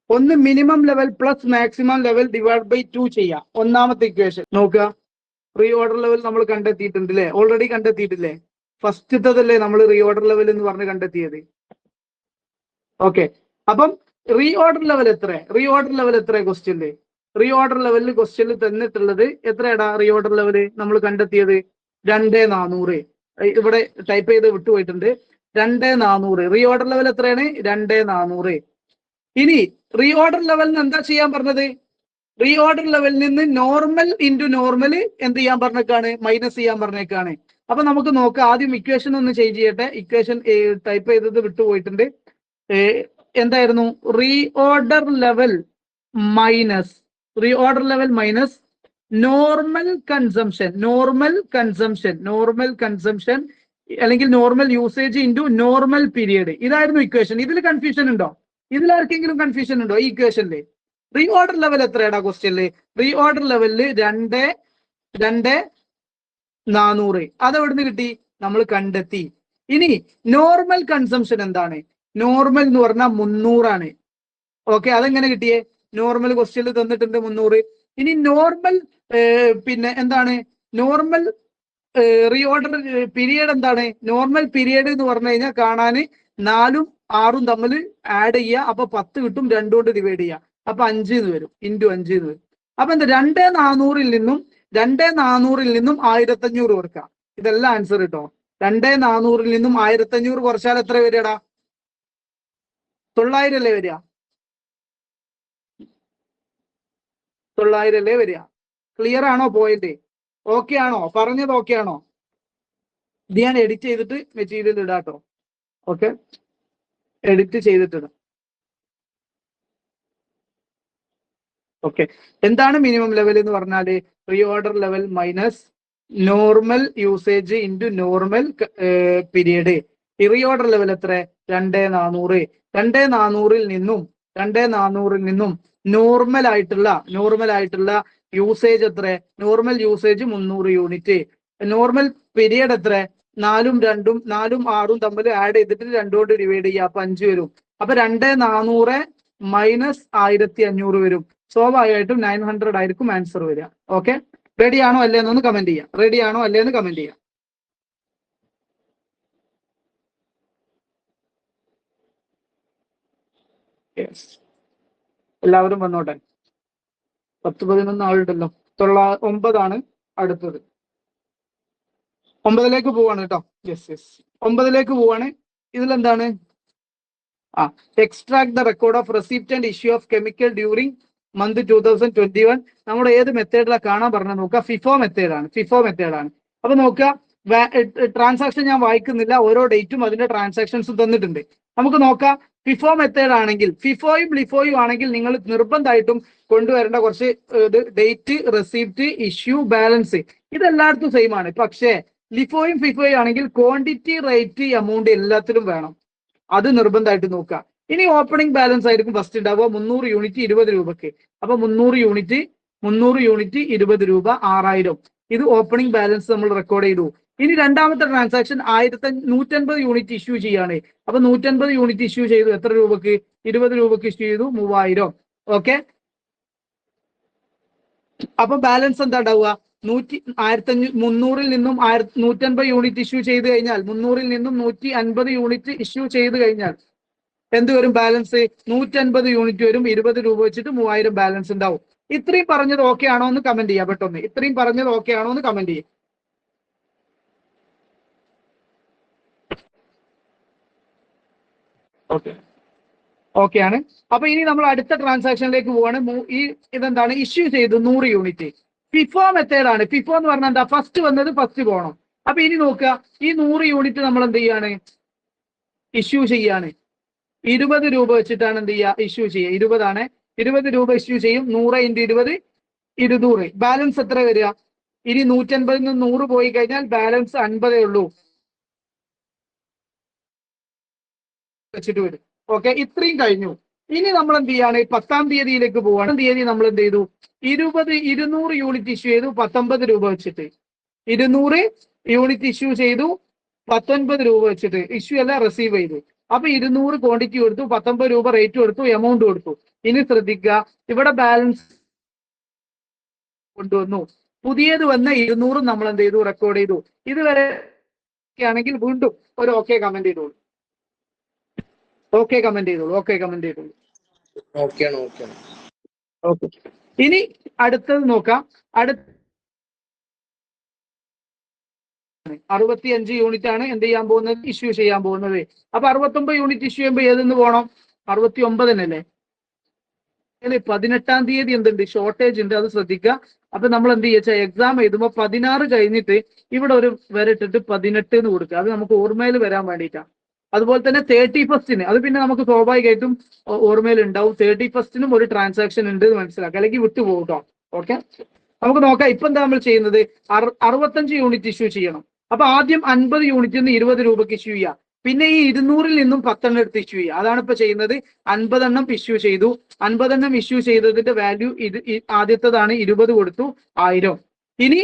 ഒന്ന് minimum level plus maximum level divide by 2 ചെയ്യാം. ഒന്നാമത്തെ ഇക്വേഷൻ നോക്കുക. റീ ഓർഡർ ലെവൽ നമ്മൾ കണ്ടെത്തിയിട്ടുണ്ട് അല്ലേ? ഓൾറെഡി കണ്ടെത്തിയിട്ടില്ലേ? ഫസ്റ്റത്തതല്ലേ നമ്മൾ റീ ഓർഡർ ലെവൽ എന്ന് പറഞ്ഞ് കണ്ടെത്തിയത്? ഓക്കെ, അപ്പം റീ ഓർഡർ ലെവൽ എത്ര? റീ ഓർഡർ ലെവൽ എത്ര ക്വസ്റ്റ്യനില്? റീ ഓർഡർ ലെവലിൽ ക്വസ്റ്റ്യനിൽ തന്നിട്ടുള്ളത് എത്രയാടാ? റീ ഓർഡർ ലെവല് നമ്മൾ കണ്ടെത്തിയത് 2400. ഇവിടെ ടൈപ്പ് ചെയ്ത് വിട്ടുപോയിട്ടുണ്ട്. 2400 റീ ഓർഡർ ലെവൽ എത്രയാണ്? 2400. ഇനി റീ ഓർഡർ ലെവലിന് എന്താ ചെയ്യാൻ പറഞ്ഞത്? റീ ഓർഡർ ലെവലിൽ നിന്ന് നോർമൽ ഇൻറ്റു നോർമൽ എന്ത് ചെയ്യാൻ പറഞ്ഞേക്കാണ്? മൈനസ് ചെയ്യാൻ പറഞ്ഞേക്കാണ്. അപ്പൊ നമുക്ക് നോക്കാം. ആദ്യം ഇക്വേഷൻ ഒന്ന് ചേഞ്ച് ചെയ്യട്ടെ. ഇക്വേഷൻ ടൈപ്പ് ചെയ്തത് വിട്ടുപോയിട്ടുണ്ട്. എന്തായിരുന്നു? Reorder level minus normal consumption അല്ലെങ്കിൽ normal usage into normal period. ഇതായിരുന്നു ഇക്വേഷൻ. ഇതിൽ കൺഫ്യൂഷൻ ഉണ്ടോ? ഇതിൽ ആർക്കെങ്കിലും കൺഫ്യൂഷൻ ഉണ്ടോ ഈ ഇക്വേഷനിൽ? റീ ഓർഡർ ലെവൽ എത്രയാടാ ക്വസ്റ്റ്യനില്? റീ ഓർഡർ ലെവലില് 2400. അത് എവിടുന്ന് കിട്ടി? നമ്മൾ കണ്ടെത്തി. ഇനി നോർമൽ കൺസംഷൻ എന്താണ്? നോർമൽ എന്ന് പറഞ്ഞാൽ 300 ആണ്. ഓക്കെ, അതെങ്ങനെ കിട്ടിയേ? നോർമൽ ക്വസ്റ്റ്യനിൽ തന്നിട്ടുണ്ട് 300. ഇനി നോർമൽ പിന്നെ എന്താണ്? നോർമൽ റീ ഓർഡർ പീരിയഡ് എന്താണ്? നോർമൽ പീരിയഡ് എന്ന് പറഞ്ഞു കഴിഞ്ഞാൽ കാണാൻ 4ഉം 6ഉം തമ്മിൽ ആഡ് ചെയ്യുക. അപ്പൊ 10 കിട്ടും. 2 കൊണ്ട് ഡിവൈഡ് ചെയ്യുക. അപ്പൊ 5 എന്ന് വരും, ഇൻറ്റു 5 എന്ന് വരും. അപ്പൊ എന്താ 2400 നിന്നും 1500 കുറക്കാം. ഇതെല്ലാം ആൻസർ കിട്ടോ. 2400 നിന്നും 1500 കുറച്ചാൽ എത്ര വരികടാ? 900 അല്ലേ വരിക? 900 അല്ലേ വരിക? ക്ലിയർ ആണോ പോയിന്റ്? ഓക്കെ ആണോ? പറഞ്ഞത് ഓക്കെ ആണോ? ഇത് ഞാൻ എഡിറ്റ് ചെയ്തിട്ട് മെറ്റീരിയൽ ഇടാട്ടോ. ഓക്കെ, എഡിറ്റ് ചെയ്തിട്ടിടാം. ഓക്കെ, എന്താണ് മിനിമം ലെവൽ എന്ന് പറഞ്ഞാല് preorder level minus normal usage into normal period. Preorder level എത്ര? 2400. 2400 നിന്നും നോർമൽ ആയിട്ടുള്ള യൂസേജ് എത്ര? Normal usage 300 unit. Normal period എത്ര? 4ഉം 6ഉം തമ്മിൽ ആഡ് ചെയ്തിട്ട് 2 കൊണ്ട് ഡിവൈഡ് ചെയ്യുക. അപ്പൊ 5 വരും. അപ്പൊ 2400 മൈനസ് 1500 വരും. സ്വാഭാവികമായിട്ടും 900 ആയിരിക്കും ആൻസർ വരിക. ഓക്കെ, റെഡി ആണോ അല്ലേ എന്നൊന്ന് കമന്റ് ചെയ്യാം. റെഡി ആണോ അല്ലേ എന്ന് കമന്റ് ചെയ്യാം. എല്ലാവരും വന്നോട്ടെ. 10-11 ആളുണ്ടല്ലോ. 9 അടുത്തത്. 9ലേക്ക് പോവാണ് കേട്ടോ. യെസ് 9ലേക്ക് പോവാണ്. ഇതിലെന്താണ്? Extract the record of receipt and issue of chemical during month 2021. നമ്മുടെ ഏത് മെത്തേഡിലാണ് കാണാൻ പറഞ്ഞത് നോക്കുക. ഫിഫോ മെത്തേഡാണ്. അപ്പൊ നോക്കുക, ട്രാൻസാക്ഷൻ ഞാൻ വായിക്കുന്നില്ല, ഓരോ ഡേറ്റും അതിന്റെ ട്രാൻസാക്ഷൻസും തന്നിട്ടുണ്ട്. നമുക്ക് നോക്കാം. ഫിഫോ മെത്തേഡ് ആണെങ്കിൽ, ഫിഫോയും ലിഫോയും ആണെങ്കിൽ നിങ്ങൾ നിർബന്ധമായിട്ടും കൊണ്ടുവരേണ്ട കുറച്ച് ഡേറ്റ്, റെസിപ്റ്റ്, ഇഷ്യൂ, ബാലൻസ് ഇതെല്ലായിടത്തും സെയിം ആണ്. പക്ഷേ ലിഫോയും ഫിഫോയും ആണെങ്കിൽ ക്വാണ്ടിറ്റി, റേറ്റ്, എമൗണ്ട് എല്ലാത്തിലും വേണം. അത് നിർബന്ധമായിട്ട് നോക്കുക. ഇനി ഓപ്പണിംഗ് ബാലൻസ് ആയിരിക്കും ഫസ്റ്റ് ഉണ്ടാവുക 300 യൂണിറ്റ് 20 രൂപക്ക്. അപ്പൊ 300 യൂണിറ്റ് 20 രൂപ 6000. ഇത് ഓപ്പണിംഗ് ബാലൻസ് നമ്മൾ റെക്കോർഡ് ചെയ്തു. ഇനി രണ്ടാമത്തെ ട്രാൻസാക്ഷൻ 150 യൂണിറ്റ് ഇഷ്യൂ ചെയ്യാണ്. അപ്പൊ 150 യൂണിറ്റ് ഇഷ്യൂ ചെയ്തു. എത്ര രൂപക്ക്? 20 രൂപക്ക് ഇഷ്യൂ ചെയ്തു, 3000. ഓക്കെ, അപ്പൊ ബാലൻസ് എന്താ ഉണ്ടാവുക? 300 നിന്നും 150 യൂണിറ്റ് ഇഷ്യൂ ചെയ്ത് കഴിഞ്ഞാൽ, 300 നിന്നും 150 യൂണിറ്റ് ഇഷ്യൂ ചെയ്ത് കഴിഞ്ഞാൽ എന്ത് വരും? ബാലൻസ് 150 യൂണിറ്റ് വരും. 20 രൂപ വെച്ചിട്ട് 3000 ബാലൻസ് ഉണ്ടാവും. ഇത്രയും പറഞ്ഞത് ഓക്കെ ആണോ എന്ന് കമന്റ് ചെയ്യാം. പെട്ടെന്ന് ഇത്രയും പറഞ്ഞത് ഓക്കെ ആണോ എന്ന് കമന്റ് ചെയ്യാം. ഓക്കെ ആണ്. അപ്പൊ ഇനി നമ്മൾ അടുത്ത ട്രാൻസാക്ഷനിലേക്ക് പോവാണ്. ഇതെന്താണ്? ഇഷ്യൂ ചെയ്തു 100 യൂണിറ്റ്. ഫിഫോ മെത്തേഡ് ആണ്. ഫിഫോ എന്ന് പറഞ്ഞാൽ എന്താ? ഫസ്റ്റ് വന്നത് ഫസ്റ്റ് പോകണം. അപ്പൊ ഇനി നോക്കുക, ഈ 100 യൂണിറ്റ് നമ്മൾ എന്ത് ചെയ്യാണ്? ഇഷ്യൂ ചെയ്യാണ്. 20 രൂപ വെച്ചിട്ടാണ് എന്ത് ചെയ്യുക? ഇഷ്യൂ ചെയ്യുക. 20 രൂപ ഇഷ്യൂ ചെയ്യും. 100 × 20 200. ബാലൻസ് എത്ര വരിക? ഇനി 150 നിന്ന് 100 പോയി കഴിഞ്ഞാൽ ബാലൻസ് 50 ഉള്ളൂ വെച്ചിട്ട് വരും. ഓക്കെ, ഇത്രയും കഴിഞ്ഞു. ഇനി നമ്മൾ എന്ത് ചെയ്യാണ്? 10-ാം തീയതിയിലേക്ക് പോവാണ്. 10-ാം തീയതി നമ്മൾ എന്ത് ചെയ്തു? 200 യൂണിറ്റ് ഇഷ്യൂ ചെയ്തു 19 രൂപ വെച്ചിട്ട്. 200 യൂണിറ്റ് ഇഷ്യൂ ചെയ്തു 19 രൂപ വെച്ചിട്ട്. ഇഷ്യൂ അല്ല, റിസീവ് ചെയ്തു. അപ്പൊ 200 ക്വാണ്ടിറ്റി കൊടുത്തു, 19 രൂപ റേറ്റ് കൊടുത്തു, എമൗണ്ട് കൊടുത്തു. ഇനി ശ്രദ്ധിക്കുക, ഇവിടെ ബാലൻസ് കൊണ്ടുവന്നു. പുതിയത് വന്ന 200 നമ്മൾ എന്ത് ചെയ്തു? റെക്കോർഡ് ചെയ്തു. ഇതുവരെ ആണെങ്കിൽ വീണ്ടും ഒരു ഓക്കെ കമന്റ് ചെയ്തോളൂ. ഓക്കെ കമന്റ് ചെയ്തോളൂ. ഓക്കെ, ഇനി അടുത്തത് നോക്കാം. 65 യൂണിറ്റ് ആണ് എന്ത് ചെയ്യാൻ പോകുന്നത്? ഇഷ്യൂ ചെയ്യാൻ പോകുന്നത്. അപ്പൊ 69 യൂണിറ്റ് ഇഷ്യൂ ചെയ്യുമ്പോൾ ഏതെന്ന് പോകണം? 69 18-ാം തീയതി എന്തുണ്ട്? ഷോർട്ടേജ് ഉണ്ട്, അത് ശ്രദ്ധിക്കുക. അപ്പൊ നമ്മൾ എന്ത് ചെയ്യുക? എക്സാം എഴുതുമ്പോൾ 16 കഴിഞ്ഞിട്ട് ഇവിടെ ഒരു വരട്ടിട്ട് 18 എന്ന് കൊടുക്കുക. അത് നമുക്ക് ഓർമ്മയിൽ വരാൻ വേണ്ടിയിട്ടാണ്. അതുപോലെ തന്നെ 31-ന് അത് പിന്നെ നമുക്ക് സ്വാഭാവികമായിട്ടും ഓർമ്മയിൽ ഉണ്ടാവും. 31-നും ഒരു ട്രാൻസാക്ഷൻ ഉണ്ട് എന്ന് മനസ്സിലാക്കുക, അല്ലെങ്കിൽ വിട്ടുപോകും കേട്ടോ. ഓക്കെ, നമുക്ക് നോക്കാം. ഇപ്പൊ എന്താ നമ്മൾ ചെയ്യുന്നത്? 65 യൂണിറ്റ് ഇഷ്യൂ ചെയ്യണം. അപ്പൊ ആദ്യം 50 യൂണിറ്റിൽ നിന്ന് 20 രൂപക്ക് ഇഷ്യൂ ചെയ്യാം. പിന്നെ ഈ 200-ൽ നിന്നും 10 എണ്ണം എടുത്ത് ഇഷ്യൂ ചെയ്യുക. അതാണ് ഇപ്പൊ ചെയ്യുന്നത്. 50 എണ്ണം ഇഷ്യൂ ചെയ്തു. 50 എണ്ണം ഇഷ്യൂ ചെയ്തതിന്റെ വാല്യൂ ആദ്യത്തേതാണ് 20 കൊടുത്തു, 1000. ഇനി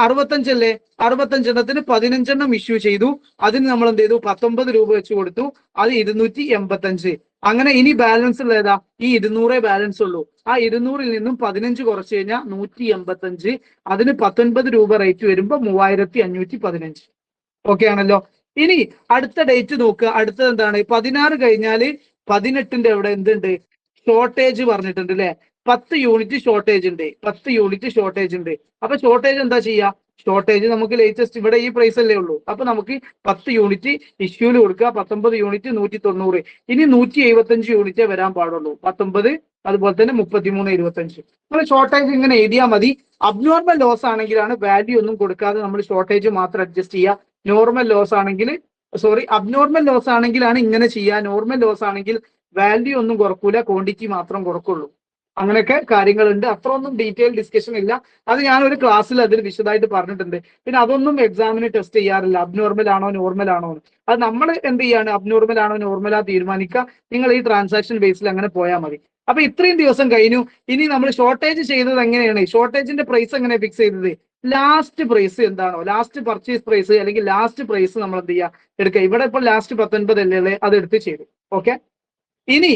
65 അല്ലേ? 65 എണ്ണത്തിന് 15 എണ്ണം ഇഷ്യൂ ചെയ്തു. അതിന് നമ്മൾ എന്ത് ചെയ്തു? 19 രൂപ വെച്ച് കൊടുത്തു. അത് 285. അങ്ങനെ ഇനി ബാലൻസ് ഉള്ള ഏതാ? ഈ 200 ബാലൻസ് ഉള്ളൂ. ആ 200-ൽ നിന്നും 15 കുറച്ച് കഴിഞ്ഞാൽ 185. അതിന് 19 രൂപ റേറ്റ് വരുമ്പോ 3515. ഓക്കെ ആണല്ലോ. ഇനി അടുത്ത ഡേറ്റ് നോക്കുക. അടുത്തത് എന്താണ്? 16 കഴിഞ്ഞാല് 18-ന്റെ അവിടെ എന്തുണ്ട്? ഷോർട്ടേജ് പറഞ്ഞിട്ടുണ്ട് അല്ലെ. 10 യൂണിറ്റ് ഷോർട്ടേജ് ഉണ്ട്, 10 യൂണിറ്റ് ഷോർട്ടേജ് ഉണ്ട്. അപ്പൊ ഷോർട്ടേജ് എന്താ ചെയ്യാ? ഷോർട്ടേജ് നമുക്ക് ലേറ്റസ്റ്റ് ഇവിടെ ഈ പ്രൈസ് അല്ലേ ഉള്ളൂ. അപ്പൊ നമുക്ക് 10 യൂണിറ്റ് ഇഷ്യൂല് കൊടുക്കുക. 19 യൂണിറ്റ് 190. ഇനി 175 യൂണിറ്റേ വരാൻ പാടുള്ളൂ. 19 അതുപോലെ തന്നെ 33 25. നമ്മൾ ഷോർട്ടേജ് ഇങ്ങനെ എഴുതിയാൽ മതി. അബ്നോർമൽ ലോസ് ആണെങ്കിലാണ് വാല്യൂ ഒന്നും കൊടുക്കാതെ നമ്മൾ ഷോർട്ടേജ് മാത്രം അഡ്ജസ്റ്റ് ചെയ്യുക. നോർമൽ ലോസ് ആണെങ്കിൽ അബ്നോർമൽ ലോസ് ആണെങ്കിലാണ് ഇങ്ങനെ ചെയ്യുക. നോർമൽ ലോസ് ആണെങ്കിൽ വാല്യൂ ഒന്നും കുറക്കൂല, ക്വാണ്ടിറ്റി മാത്രം കുറക്കുള്ളൂ. അങ്ങനെയൊക്കെ കാര്യങ്ങളുണ്ട്. അത്ര ഒന്നും ഡീറ്റെയിൽ ഡിസ്കഷൻ ഇല്ല. അത് ഞാൻ ഒരു ക്ലാസ്സിൽ അതിൽ വിശദമായിട്ട് പറഞ്ഞിട്ടുണ്ട്. പിന്നെ അതൊന്നും എക്സാമിന് ടെസ്റ്റ് ചെയ്യാറില്ല, അബ്നോർമൽ ആണോ നോർമൽ ആണോ എന്ന്. അത് നമ്മൾ എന്ത് ചെയ്യാണ്, അബ്നോർമൽ ആണോ നോർമൽ തീരുമാനിക്കുക. നിങ്ങൾ ഈ ട്രാൻസാക്ഷൻ ബേസിൽ അങ്ങനെ പോയാൽ മതി. അപ്പൊ ഇത്രയും ദിവസം കഴിഞ്ഞു. ഇനി നമ്മൾ ഷോർട്ടേജ് ചെയ്തത് എങ്ങനെയാണ്? ഷോർട്ടേജിന്റെ പ്രൈസ് എങ്ങനെ ഫിക്സ് ചെയ്തത്? ലാസ്റ്റ് പ്രൈസ് എന്താണോ, ലാസ്റ്റ് പർച്ചേസ് പ്രൈസ് അല്ലെങ്കിൽ ലാസ്റ്റ് പ്രൈസ് നമ്മൾ എന്ത് ചെയ്യുക, എടുക്കുക. ഇവിടെ ഇപ്പോൾ ലാസ്റ്റ് 19 അല്ലേ, അത് എടുത്ത് ചെയ്തു. ഓക്കെ, ഇനി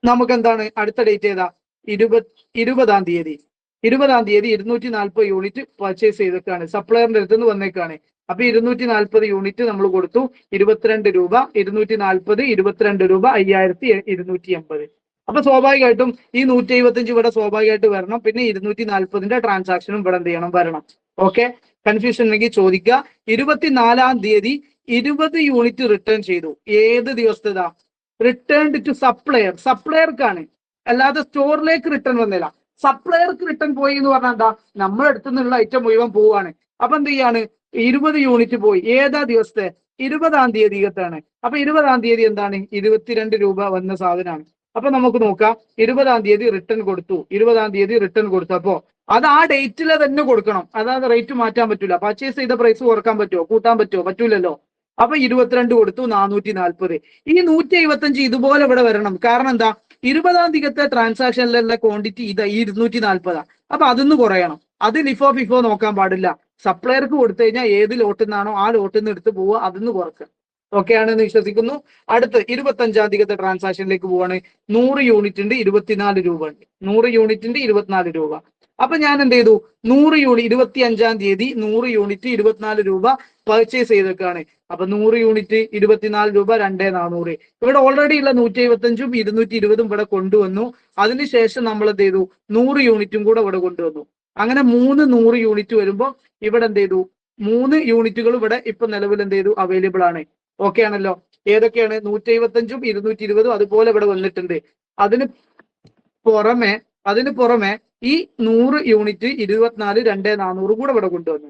നമുക്ക് എന്താണ് അടുത്ത ഡേറ്റ് ഏതാ? 20-ാം തീയതി 240 യൂണിറ്റ് പർച്ചേസ് ചെയ്തേക്കാണ്, സപ്ലയറിന്റെ അടുത്ത് നിന്ന് വന്നേക്കാണ്. അപ്പൊ 240 യൂണിറ്റ് നമ്മൾ കൊടുത്തു, 22 രൂപ. 240 22 രൂപ 5280. അപ്പൊ സ്വാഭാവികമായിട്ടും ഈ 175 ഇവിടെ സ്വാഭാവികമായിട്ട് വരണം. പിന്നെ 240ന്റെ ട്രാൻസാക്ഷനും ഇവിടെ എന്ത് ചെയ്യണം, വരണം. ഓക്കെ, കൺഫ്യൂഷൻ ഉണ്ടെങ്കിൽ ചോദിക്കുക. 24-ാം തീയതി 20 യൂണിറ്റ് റിട്ടേൺ ചെയ്തു. ഏത് ദിവസത്തേതാ? Return to supplier. സപ്ലയർക്കാണ്, അല്ലാതെ സ്റ്റോറിലേക്ക് റിട്ടേൺ വന്നില്ല. സപ്ലയർക്ക് റിട്ടേൺ പോയി എന്ന് പറഞ്ഞാൽ എന്താ? നമ്മുടെ അടുത്ത് നിന്നുള്ള ഐറ്റം മുഴുവൻ പോവാണ്. അപ്പൊ എന്ത് ചെയ്യാണ്? 20 യൂണിറ്റ് പോയി. ഏതാ ദിവസത്തെ? 20-ാം തീയതികത്താണ്. അപ്പൊ 20-ാം തീയതി എന്താണ്? 22 രൂപ വന്ന സാധനമാണ്. അപ്പൊ നമുക്ക് നോക്കാം. 20-ാം തീയതി റിട്ടേൺ കൊടുത്തു. 20-ാം തീയതി റിട്ടേൺ കൊടുത്തപ്പോ അത് ആ ഡേറ്റിലെ തന്നെ കൊടുക്കണം. അതായത് റേറ്റ് മാറ്റാൻ പറ്റൂല. പർച്ചേസ് ചെയ്ത പ്രൈസ് കുറക്കാൻ പറ്റുമോ, കൂട്ടാൻ പറ്റുമോ? പറ്റൂലല്ലോ. അപ്പൊ 22 കൊടുത്തു, 440. ഇനി 175 ഇതുപോലെ ഇവിടെ വരണം. കാരണം എന്താ? 20-ാം തീയതിത്തെ ട്രാൻസാക്ഷനിലുള്ള ക്വാണ്ടിറ്റി ഇതാ, ഈ 240. അപ്പൊ അതൊന്ന് കുറയണം. അത് ലിഫോ ഫിഫോ നോക്കാൻ പാടില്ല. സപ്ലയർക്ക് കൊടുത്തു കഴിഞ്ഞാൽ ഏത് ലോട്ടിൽ നിന്നാണോ ആ ലോട്ടിൽ നിന്ന് എടുത്ത് പോവുക, അതൊന്ന് കുറക്കുക. ഓക്കെ ആണെന്ന് വിശ്വസിക്കുന്നു. അടുത്ത് 25-ാം തീയതിത്തെ ട്രാൻസാക്ഷനിലേക്ക് പോവാണ്. 100 യൂണിറ്റിന്റെ 24 രൂപ ഉണ്ട്. 100 യൂണിറ്റിന്റെ 24 രൂപ. അപ്പൊ ഞാൻ എന്ത് ചെയ്തു? 100 യൂണിറ്റ് 25-ാം തീയതി 100 യൂണിറ്റ് 24 രൂപ പർച്ചേസ് ചെയ്തേക്കാണ്. അപ്പൊ 100 യൂണിറ്റ് 24 രൂപ 2400. ഇവിടെ ഓൾറെഡി ഉള്ള 175ഉം 220ഉം ഇവിടെ കൊണ്ടുവന്നു. അതിനുശേഷം നമ്മൾ എന്ത് ചെയ്തു? 100 യൂണിറ്റും കൂടെ ഇവിടെ കൊണ്ടുവന്നു. അങ്ങനെ 100 യൂണിറ്റ് വരുമ്പോൾ ഇവിടെ എന്ത് ചെയ്തു? 3 യൂണിറ്റുകൾ ഇവിടെ ഇപ്പൊ നിലവിൽ എന്ത് ചെയ്തു? അവൈലബിൾ ആണ്. ഓക്കെ ആണല്ലോ. ഏതൊക്കെയാണ്? 175ഉം 220ഉം അതുപോലെ ഇവിടെ വന്നിട്ടുണ്ട്. അതിന് പുറമെ ഈ 100 യൂണിറ്റ് 24 2400 കൂടെ ഇവിടെ കൊണ്ടുവന്നു.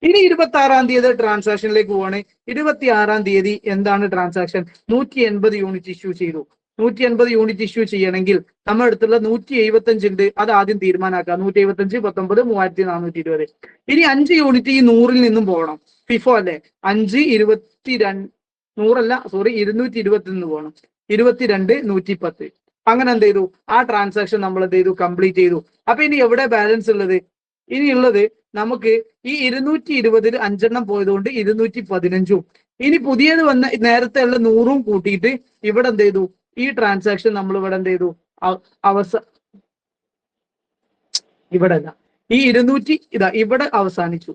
ഇനി 26-ാം തീയതി ട്രാൻസാക്ഷനിലേക്ക് പോവാണ്. 26-ാം തീയതി എന്താണ് ട്രാൻസാക്ഷൻ? 180 യൂണിറ്റ് ഇഷ്യൂ ചെയ്തു. 180 യൂണിറ്റ് ഇഷ്യൂ ചെയ്യണമെങ്കിൽ നമ്മുടെ അടുത്തുള്ള 175 ഉണ്ട്. അത് ആദ്യം തീരുമാനമാക്കാം. 175 19 3420. ഇനി 5 യൂണിറ്റ് ഈ 100-ൽ നിന്നും പോകണം. ഫിഫോ അല്ലെ. 5 22 220 നിന്ന് പോകണം. 22 110. അങ്ങനെ എന്ത് ചെയ്തു? ആ ട്രാൻസാക്ഷൻ നമ്മൾ എന്ത് ചെയ്തു? കംപ്ലീറ്റ് ചെയ്തു. അപ്പൊ ഇനി എവിടെ ബാലൻസ് ഉള്ളത്? ഇനി ഉള്ളത് നമുക്ക് ഈ 220-ൽ 5 പോയതുകൊണ്ട് 215ഉം ഇനി പുതിയത് വന്ന നേരത്തെ ഉള്ള 100ഉം കൂട്ടിയിട്ട് ഇവിടെ എന്ത് ചെയ്തു? ഈ ട്രാൻസാക്ഷൻ നമ്മൾ ഇവിടെ എന്ത് ചെയ്തു? ഇവിടെ അല്ല, ഈ 200 ഇതാ ഇവിടെ അവസാനിച്ചു.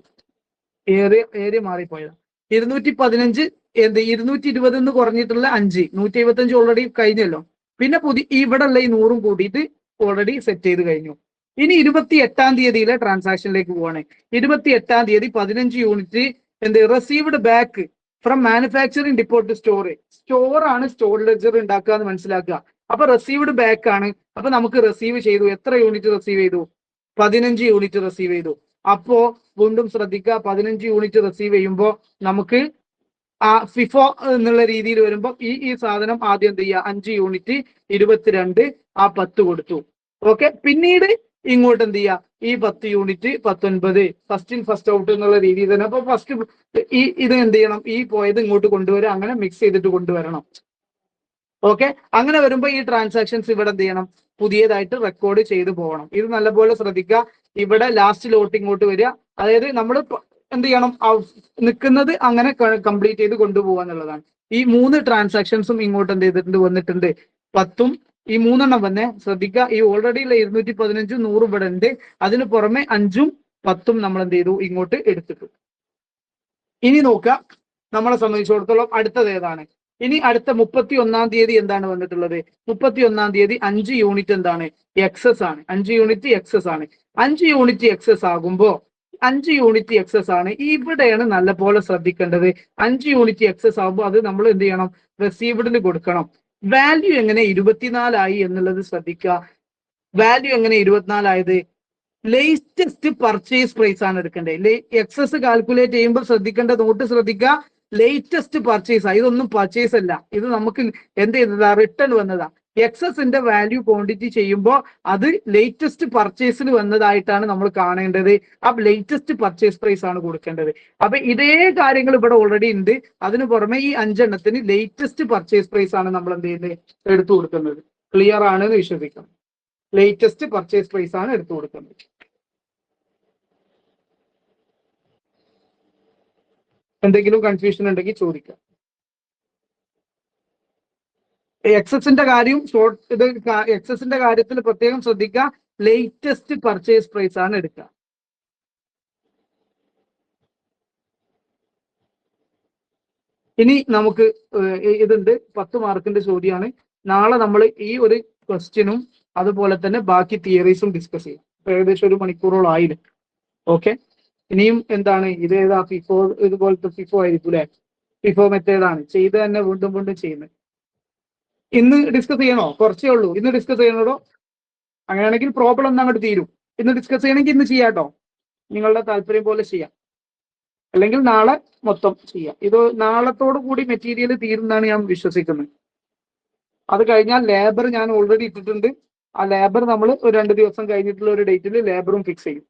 ഏരിയ മാറിപ്പോയതാ. 215 എന്ത് 220 എന്ന് കുറഞ്ഞിട്ടുള്ള 5 175 ഓൾറെഡി കഴിഞ്ഞല്ലോ. പിന്നെ ഇവിടെ ഉള്ള ഈ 100ഉം കൂട്ടിയിട്ട് ഓൾറെഡി സെറ്റ് ചെയ്ത് കഴിഞ്ഞു. ഇനി 28-ാം തീയതിയിലെ ട്രാൻസാക്ഷനിലേക്ക് പോവാണ്. 28-ാം തീയതി 15 യൂണിറ്റ് എന്ത് received back from manufacturing depot to store ആണ് സ്റ്റോർ ലെഡ്ജർ ഉണ്ടാക്കുക എന്ന് മനസ്സിലാക്കുക. അപ്പൊ റിസീവ്ഡ് ബാക്ക് ആണ്. അപ്പൊ നമുക്ക് റിസീവ് ചെയ്തു. എത്ര യൂണിറ്റ് റിസീവ് ചെയ്തു? 15 യൂണിറ്റ് റിസീവ് ചെയ്തു. അപ്പോ വീണ്ടും ശ്രദ്ധിക്കുക, 15 യൂണിറ്റ് റിസീവ് ചെയ്യുമ്പോൾ നമുക്ക് ആ ഫിഫോ എന്നുള്ള രീതിയിൽ വരുമ്പോൾ ഈ സാധനം ആദ്യം എന്ത് ചെയ്യുക? 5 യൂണിറ്റ് 22 ആ 10 കൊടുത്തു. ഓക്കെ, പിന്നീട് ഇങ്ങോട്ട് എന്ത് ചെയ്യുക? ഈ 10 unit 19 first in first out എന്നുള്ള രീതിയിൽ തന്നെ. അപ്പൊ ഫസ്റ്റ് ഇത് എന്ത് ചെയ്യണം? ഈ പോയത് ഇങ്ങോട്ട് കൊണ്ടുവരിക. അങ്ങനെ മിക്സ് ചെയ്തിട്ട് കൊണ്ടുവരണം. ഓക്കെ, അങ്ങനെ വരുമ്പോൾ ഈ ട്രാൻസാക്ഷൻസ് ഇവിടെ എന്ത് ചെയ്യണം? പുതിയതായിട്ട് റെക്കോർഡ് ചെയ്ത് പോകണം. ഇത് നല്ലപോലെ ശ്രദ്ധിക്കുക. ഇവിടെ ലാസ്റ്റ് ലോട്ട് ഇങ്ങോട്ട് വരിക. അതായത് നമ്മൾ എന്ത് ചെയ്യണം? നിൽക്കുന്നത് അങ്ങനെ കംപ്ലീറ്റ് ചെയ്ത് കൊണ്ടുപോകുക എന്നുള്ളതാണ്. ഈ 3 ട്രാൻസാക്ഷൻസും ഇങ്ങോട്ട് എന്ത് ചെയ്തിട്ടുണ്ട്? വന്നിട്ടുണ്ട്. 10ഉം ഈ 3 വന്നെ. ശ്രദ്ധിക്കുക, ഈ ഓൾറെഡി ഉള്ള 215 100 ഇവിടെ ഉണ്ട്. അതിന് പുറമെ 5ഉം 10ഉം നമ്മൾ എന്ത് ചെയ്തു? ഇങ്ങോട്ട് എടുത്തിട്ടു. ഇനി നോക്കുക, നമ്മളെ സംബന്ധിച്ചിടത്തോളം അടുത്തത് ഏതാണ്? ഇനി അടുത്ത 31-ാം തീയതി എന്താണ് വന്നിട്ടുള്ളത്? 31-ാം തീയതി 5 യൂണിറ്റ് എന്താണ്? എക്സസ് ആണ്. 5 യൂണിറ്റ് എക്സസ് ആണ്. 5 യൂണിറ്റ് എക്സസ് ആകുമ്പോ 5 യൂണിറ്റ് എക്സസ് ആണ്. ഇവിടെയാണ് നല്ലപോലെ ശ്രദ്ധിക്കേണ്ടത്. 5 യൂണിറ്റ് എക്സസ് ആകുമ്പോൾ അത് നമ്മൾ എന്ത് ചെയ്യണം? റിസീവ്ഡിൽ കൊടുക്കണം. വാല്യൂ എങ്ങനെ 24 ആയി എന്നുള്ളത് ശ്രദ്ധിക്കുക. വാല്യൂ എങ്ങനെ 24 ആയത്? ലേറ്റസ്റ്റ് പർച്ചേസ് പ്രൈസ് ആണ് എടുക്കേണ്ടത്. എക്സസ് കാൽക്കുലേറ്റ് ചെയ്യുമ്പോൾ ശ്രദ്ധിക്കേണ്ട നോട്ട് ശ്രദ്ധിക്കുക. Latest purchase. ഇതൊന്നും പർച്ചേസ് അല്ല, ഇത് നമുക്ക് എന്ത് ചെയ്തതാ? റിട്ടേൺ വന്നതാ. എക്സസിന്റെ വാല്യൂ ക്വാണ്ടിറ്റി ചെയ്യുമ്പോൾ അത് ലേറ്റസ്റ്റ് പർച്ചേസിൽ വന്നതായിട്ടാണ് നമ്മൾ കാണേണ്ടത്. അപ്പൊ ലേറ്റസ്റ്റ് പർച്ചേസ് പ്രൈസ് ആണ് കൊടുക്കേണ്ടത്. അപ്പൊ ഇതേ കാര്യങ്ങൾ ഇവിടെ ഓൾറെഡി ഉണ്ട്. അതിന് പുറമെ ഈ 5 എണ്ണത്തിന് ലേറ്റസ്റ്റ് പർച്ചേസ് പ്രൈസ് ആണ് നമ്മൾ എന്ത് ചെയ്യുന്നത്? എടുത്തു കൊടുക്കുന്നത്. ക്ലിയർ ആണെന്ന് വിശ്വസിക്കണം. ലേറ്റസ്റ്റ് പർച്ചേസ് പ്രൈസ് ആണ് എടുത്തു കൊടുക്കുന്നത്. എന്തെങ്കിലും കൺഫ്യൂഷൻ ഉണ്ടെങ്കിൽ ചോദിക്കാം. എക്സസിന്റെ കാര്യം എക്സസിന്റെ കാര്യത്തിൽ പ്രത്യേകം ശ്രദ്ധിക്കുക. ലേറ്റസ്റ്റ് പർച്ചേസ് പ്രൈസ് ആണ് എടുക്കുക. ഇനി നമുക്ക് ഇതുണ്ട്, 10 മാർക്കിന്റെ ചോദ്യമാണ്. നാളെ നമ്മൾ ഈ ഒരു ക്വസ്റ്റ്യനും അതുപോലെ തന്നെ ബാക്കി തിയറീസും ഡിസ്കസ് ചെയ്യും. ഏകദേശം 1 മണിക്കൂറോളം ആയില്ല. ഓക്കെ, ഇനിയും എന്താണ് ഇത്? ഏതാ? ഫിഫോ, ഇതുപോലത്തെ ഫിഫോ ആയിരിക്കും അല്ലെ? ഫിഫോ മെത്തേഡാണ് ചെയ്ത് തന്നെ വീണ്ടും വീണ്ടും ചെയ്യുന്നത്. ഇന്ന് ഡിസ്കസ് ചെയ്യണോ? കുറച്ചേ ഉള്ളൂ. ഇന്ന് ഡിസ്കസ് ചെയ്യണോ? അങ്ങനെയാണെങ്കിൽ പ്രോബ്ലം ഒന്നും അങ്ങോട്ട് തീരും. ഇന്ന് ഡിസ്കസ് ചെയ്യണമെങ്കിൽ ഇന്ന് ചെയ്യാട്ടോ, നിങ്ങളുടെ താല്പര്യം പോലെ ചെയ്യാം. അല്ലെങ്കിൽ നാളെ മൊത്തം ചെയ്യാം. ഇത് നാളത്തോടു കൂടി മെറ്റീരിയൽ തീരുന്നാണ് ഞാൻ വിശ്വസിക്കുന്നത്. അത് കഴിഞ്ഞാൽ ലേബർ ഞാൻ ഓൾറെഡി ഇട്ടിട്ടുണ്ട്. ആ ലേബർ നമ്മൾ ഒരു 2 ദിവസം കഴിഞ്ഞിട്ടുള്ള ഒരു ഡേറ്റിൽ ലേബറും ഫിക്സ് ചെയ്യും.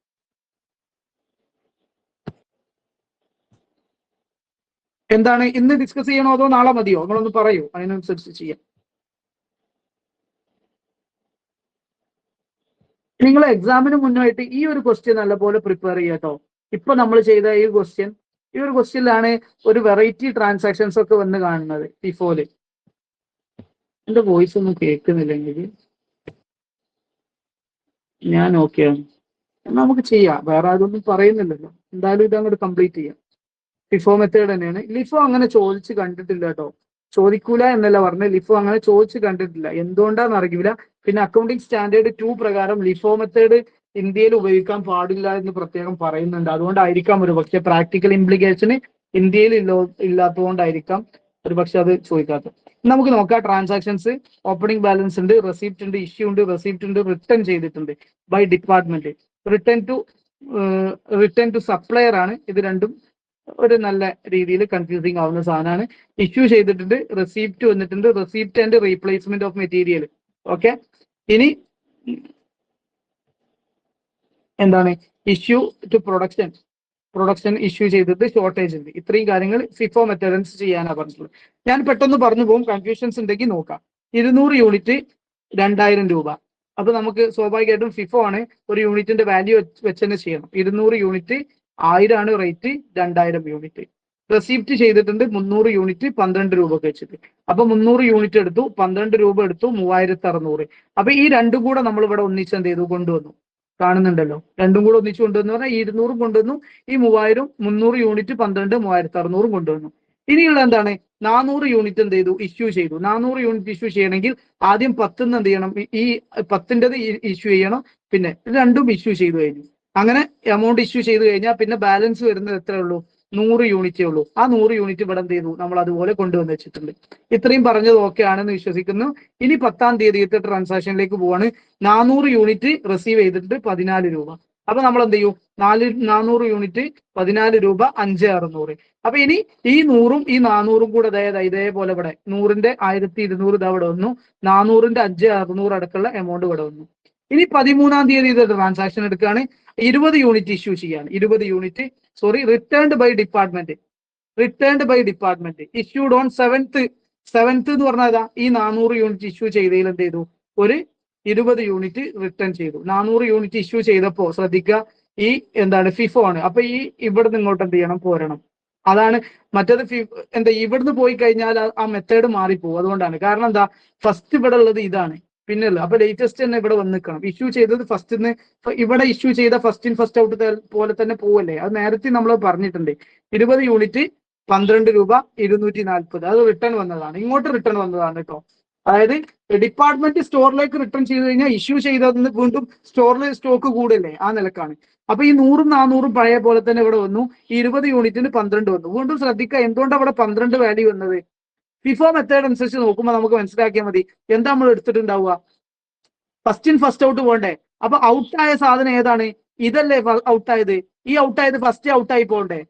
എന്താണ് ഇന്ന് ഡിസ്കസ് ചെയ്യണോ അതോ നാളെ മതിയോ? നിങ്ങളൊന്ന് പറയൂ, അതിനനുസരിച്ച് ചെയ്യാം. നിങ്ങൾ എക്സാമിന് മുന്നായിട്ട് ഈ ഒരു ക്വസ്റ്റ്യൻ നല്ലപോലെ പ്രിപ്പയർ ചെയ്യാട്ടോ. ഇപ്പൊ നമ്മൾ ചെയ്ത ഈ ഒരു ക്വസ്റ്റ്യനിലാണ് ഒരു വെറൈറ്റി ട്രാൻസാക്ഷൻസ് ഒക്കെ വന്ന് കാണുന്നത് ഫിഫോല്. എന്റെ വോയിസ് ഒന്നും കേൾക്കുന്നില്ലെങ്കിൽ ഞാൻ ഓക്കെയാണ്. നമുക്ക് ചെയ്യാം, വേറെ അതൊന്നും പറയുന്നില്ലല്ലോ. എന്തായാലും ഇത് അങ്ങോട്ട് കംപ്ലീറ്റ് ചെയ്യാം. ലിഫോ മെത്തേഡ് തന്നെയാണ്. ലിഫോ അങ്ങനെ ചോദിച്ച് കണ്ടിട്ടില്ല കേട്ടോ. ചോദിക്കൂല എന്നല്ല പറഞ്ഞത്, ലിഫോ അങ്ങനെ ചോദിച്ച് കണ്ടിട്ടില്ല. എന്തുകൊണ്ടാന്ന് അറിയില്ല. പിന്നെ അക്കൗണ്ടിങ് സ്റ്റാൻഡേർഡ് 2 പ്രകാരം ലിഫോ മെത്തേഡ് ഇന്ത്യയിൽ ഉപയോഗിക്കാൻ പാടില്ല എന്ന് പ്രത്യേകം പറയുന്നുണ്ട്. അതുകൊണ്ടായിരിക്കാം ഒരു പക്ഷെ പ്രാക്ടിക്കൽ ഇംപ്ലിക്കേഷന് ഇന്ത്യയിൽ ഇല്ലാത്തതുകൊണ്ടായിരിക്കാം ഒരു പക്ഷെ അത് ചോദിക്കാത്തത്. നമുക്ക് നോക്കാം. ട്രാൻസാക്ഷൻസ്, ഓപ്പണിംഗ് ബാലൻസ് ഉണ്ട്, റെസിപ്റ്റ് ഉണ്ട്, ഇഷ്യൂ ഉണ്ട്, റെസിപ്റ്റ് ഉണ്ട്, റിട്ടേൺ ചെയ്തിട്ടുണ്ട് by department. Return to supplier ആണ്. ഇത് രണ്ടും ഒരു നല്ല രീതിയിൽ കൺഫ്യൂസിങ് ആവുന്ന സാധനമാണ്. ഇഷ്യൂ ചെയ്തിട്ടുണ്ട്, റെസിപ്റ്റ് വന്നിട്ടുണ്ട്, receipt and replacement of material. Okay, ഇനി എന്താണ്? ഇഷ്യൂ ടു പ്രൊഡക്ഷൻ ഇഷ്യൂ ചെയ്തിട്ട് ഷോർട്ടേജ് ഉണ്ട്. ഇത്രയും കാര്യങ്ങൾ ഫിഫോ മെത്തേഡൻസ് ചെയ്യാനാണ് പറഞ്ഞിട്ടുള്ളത്. ഞാൻ പെട്ടെന്ന് പറഞ്ഞു പോകും, കൺഫ്യൂഷൻസ് ഉണ്ടെങ്കിൽ നോക്കാം. 200 യൂണിറ്റ് 2000 രൂപ. അപ്പൊ നമുക്ക് സ്വാഭാവികമായിട്ടും ഫിഫോ ആണ്, ഒരു യൂണിറ്റിന്റെ വാല്യൂ വെച്ച് തന്നെ ചെയ്യണം. 200 യൂണിറ്റ് 1000 ആണ് റേറ്റ്, 2000 യൂണിറ്റ്. റെസിപ്റ്റ് ചെയ്തിട്ടുണ്ട് 300 യൂണിറ്റ് 12 രൂപ വെച്ചിട്ട്. അപ്പൊ 300 യൂണിറ്റ് എടുത്തു, 12 രൂപ എടുത്തു, 3600. അപ്പൊ ഈ രണ്ടും കൂടെ നമ്മൾ ഇവിടെ ഒന്നിച്ച് എന്ത് ചെയ്തു? കൊണ്ടുവന്നു. കാണുന്നുണ്ടല്ലോ, രണ്ടും കൂടെ ഒന്നിച്ച് കൊണ്ടുവന്നു പറഞ്ഞാൽ 200 കൊണ്ടുവന്നു, ഈ 3000 300 യൂണിറ്റ് 12 3600 കൊണ്ടുവന്നു. ഇനിയുള്ള എന്താണ്? 400 യൂണിറ്റ് എന്ത് ചെയ്തു? ഇഷ്യൂ ചെയ്തു. 400 യൂണിറ്റ് ഇഷ്യൂ ചെയ്യണമെങ്കിൽ ആദ്യം 10 എന്ത് ചെയ്യണം? ഈ 10-ന്റേത് ഇഷ്യൂ ചെയ്യണം. പിന്നെ രണ്ടും ഇഷ്യൂ ചെയ്തു കഴിഞ്ഞു. അങ്ങനെ എമൗണ്ട് ഇഷ്യൂ ചെയ്ത് കഴിഞ്ഞാൽ പിന്നെ ബാലൻസ് വരുന്നത് എത്രയേ ഉള്ളൂ? 100 യൂണിറ്റേ ഉള്ളൂ. ആ 100 യൂണിറ്റ് ഇവിടെ എന്ത് ചെയ്തു? നമ്മൾ അതുപോലെ കൊണ്ടുവന്ന് വെച്ചിട്ടുണ്ട്. ഇത്രയും പറഞ്ഞത് ഓക്കെ ആണെന്ന് വിശ്വസിക്കുന്നു. ഇനി 10-ാം തീയതിയത്തെ ട്രാൻസാക്ഷനിലേക്ക് പോവാണ്. 400 യൂണിറ്റ് റിസീവ് ചെയ്തിട്ട് 14 രൂപ. അപ്പൊ നമ്മൾ എന്ത് ചെയ്യും? 400 യൂണിറ്റ് 14 രൂപ 5600. അപ്പൊ ഇനി ഈ 100-ഉം ഈ 400-ഉം കൂടെ ഇതേപോലെ ഇവിടെ 100-ന്റെ 1200 ഇത് അവിടെ വന്നു, 400-ന്റെ 5600 അടക്കമുള്ള എമൗണ്ട് ഇവിടെ വന്നു. ഇനി 13-ാം തീയതി ഇത് ട്രാൻസാക്ഷൻ എടുക്കുകയാണ്. 20 യൂണിറ്റ് ഇഷ്യൂ ചെയ്യാണ്. 20 unit returned by department. Issued on 7th എന്ന് പറഞ്ഞാൽ ഈ 400 യൂണിറ്റ് ഇഷ്യൂ ചെയ്തതിൽ എന്ത് ചെയ്തു? ഒരു 20 യൂണിറ്റ് റിട്ടേൺ ചെയ്തു. 400 യൂണിറ്റ് ഇഷ്യൂ ചെയ്തപ്പോ ശ്രദ്ധിക്കുക, ഈ എന്താണ്? ഫിഫോ ആണ്. അപ്പൊ ഈ ഇവിടുന്ന് ഇങ്ങോട്ട് എന്ത് ചെയ്യണം? പോരണം. അതാണ് മറ്റേത് ഇവിടുന്ന് പോയി കഴിഞ്ഞാൽ ആ മെത്തേഡ് മാറിപ്പോകും. അതുകൊണ്ടാണ്. കാരണം എന്താ? ഫസ്റ്റ് ഇവിടെ ഉള്ളത് ഇതാണ്, പിന്നെ അപ്പൊ ലേറ്റസ്റ്റ് തന്നെ ഇവിടെ വന്ന് നിൽക്കണം. ഇഷ്യൂ ചെയ്തത് ഫസ്റ്റിന്ന് ഇവിടെ ഇഷ്യൂ ചെയ്ത ഫസ്റ്റ് ഇൻ ഫസ്റ്റ് ഔട്ട് പോലെ തന്നെ പോവല്ലേ? അത് നേരത്തെ നമ്മൾ പറഞ്ഞിട്ടുണ്ട്. 20 യൂണിറ്റ് രൂപ 240. അത് റിട്ടേൺ വന്നതാണ്, ഇങ്ങോട്ട് റിട്ടേൺ വന്നതാണ് കേട്ടോ. അതായത് ഡിപ്പാർട്ട്മെന്റ് സ്റ്റോറിലേക്ക് റിട്ടേൺ ചെയ്ത് കഴിഞ്ഞാൽ ഇഷ്യൂ ചെയ്തതിന് വീണ്ടും സ്റ്റോറിൽ സ്റ്റോക്ക് കൂടില്ലേ, ആ നിലക്കാണ്. അപ്പൊ ഈ 100ഉം 400ഉം പഴയ പോലെ തന്നെ ഇവിടെ വന്നു. ഈ 20 യൂണിറ്റിന് 12 വന്നു. വീണ്ടും ശ്രദ്ധിക്കുക, എന്തുകൊണ്ടാണ് അവിടെ 12 വാല്യൂ വന്നത്? ഫിഫോ മെത്തേഡ് അനുസരിച്ച് നോക്കുമ്പോൾ നമുക്ക് മനസ്സിലാക്കിയാൽ മതി. എന്താ നമ്മൾ എടുത്തിട്ടുണ്ടാവുക? ഫസ്റ്റ് ഇൻ ഫസ്റ്റ് ഔട്ട് പോകണ്ടേ? അപ്പൊ ഔട്ടായ സാധനം ഏതാണ്? ഇതല്ലേ ഔട്ടായത്. ഈ ഔട്ടായത് ഫസ്റ്റ് ഔട്ടായി പോകണ്ടേ?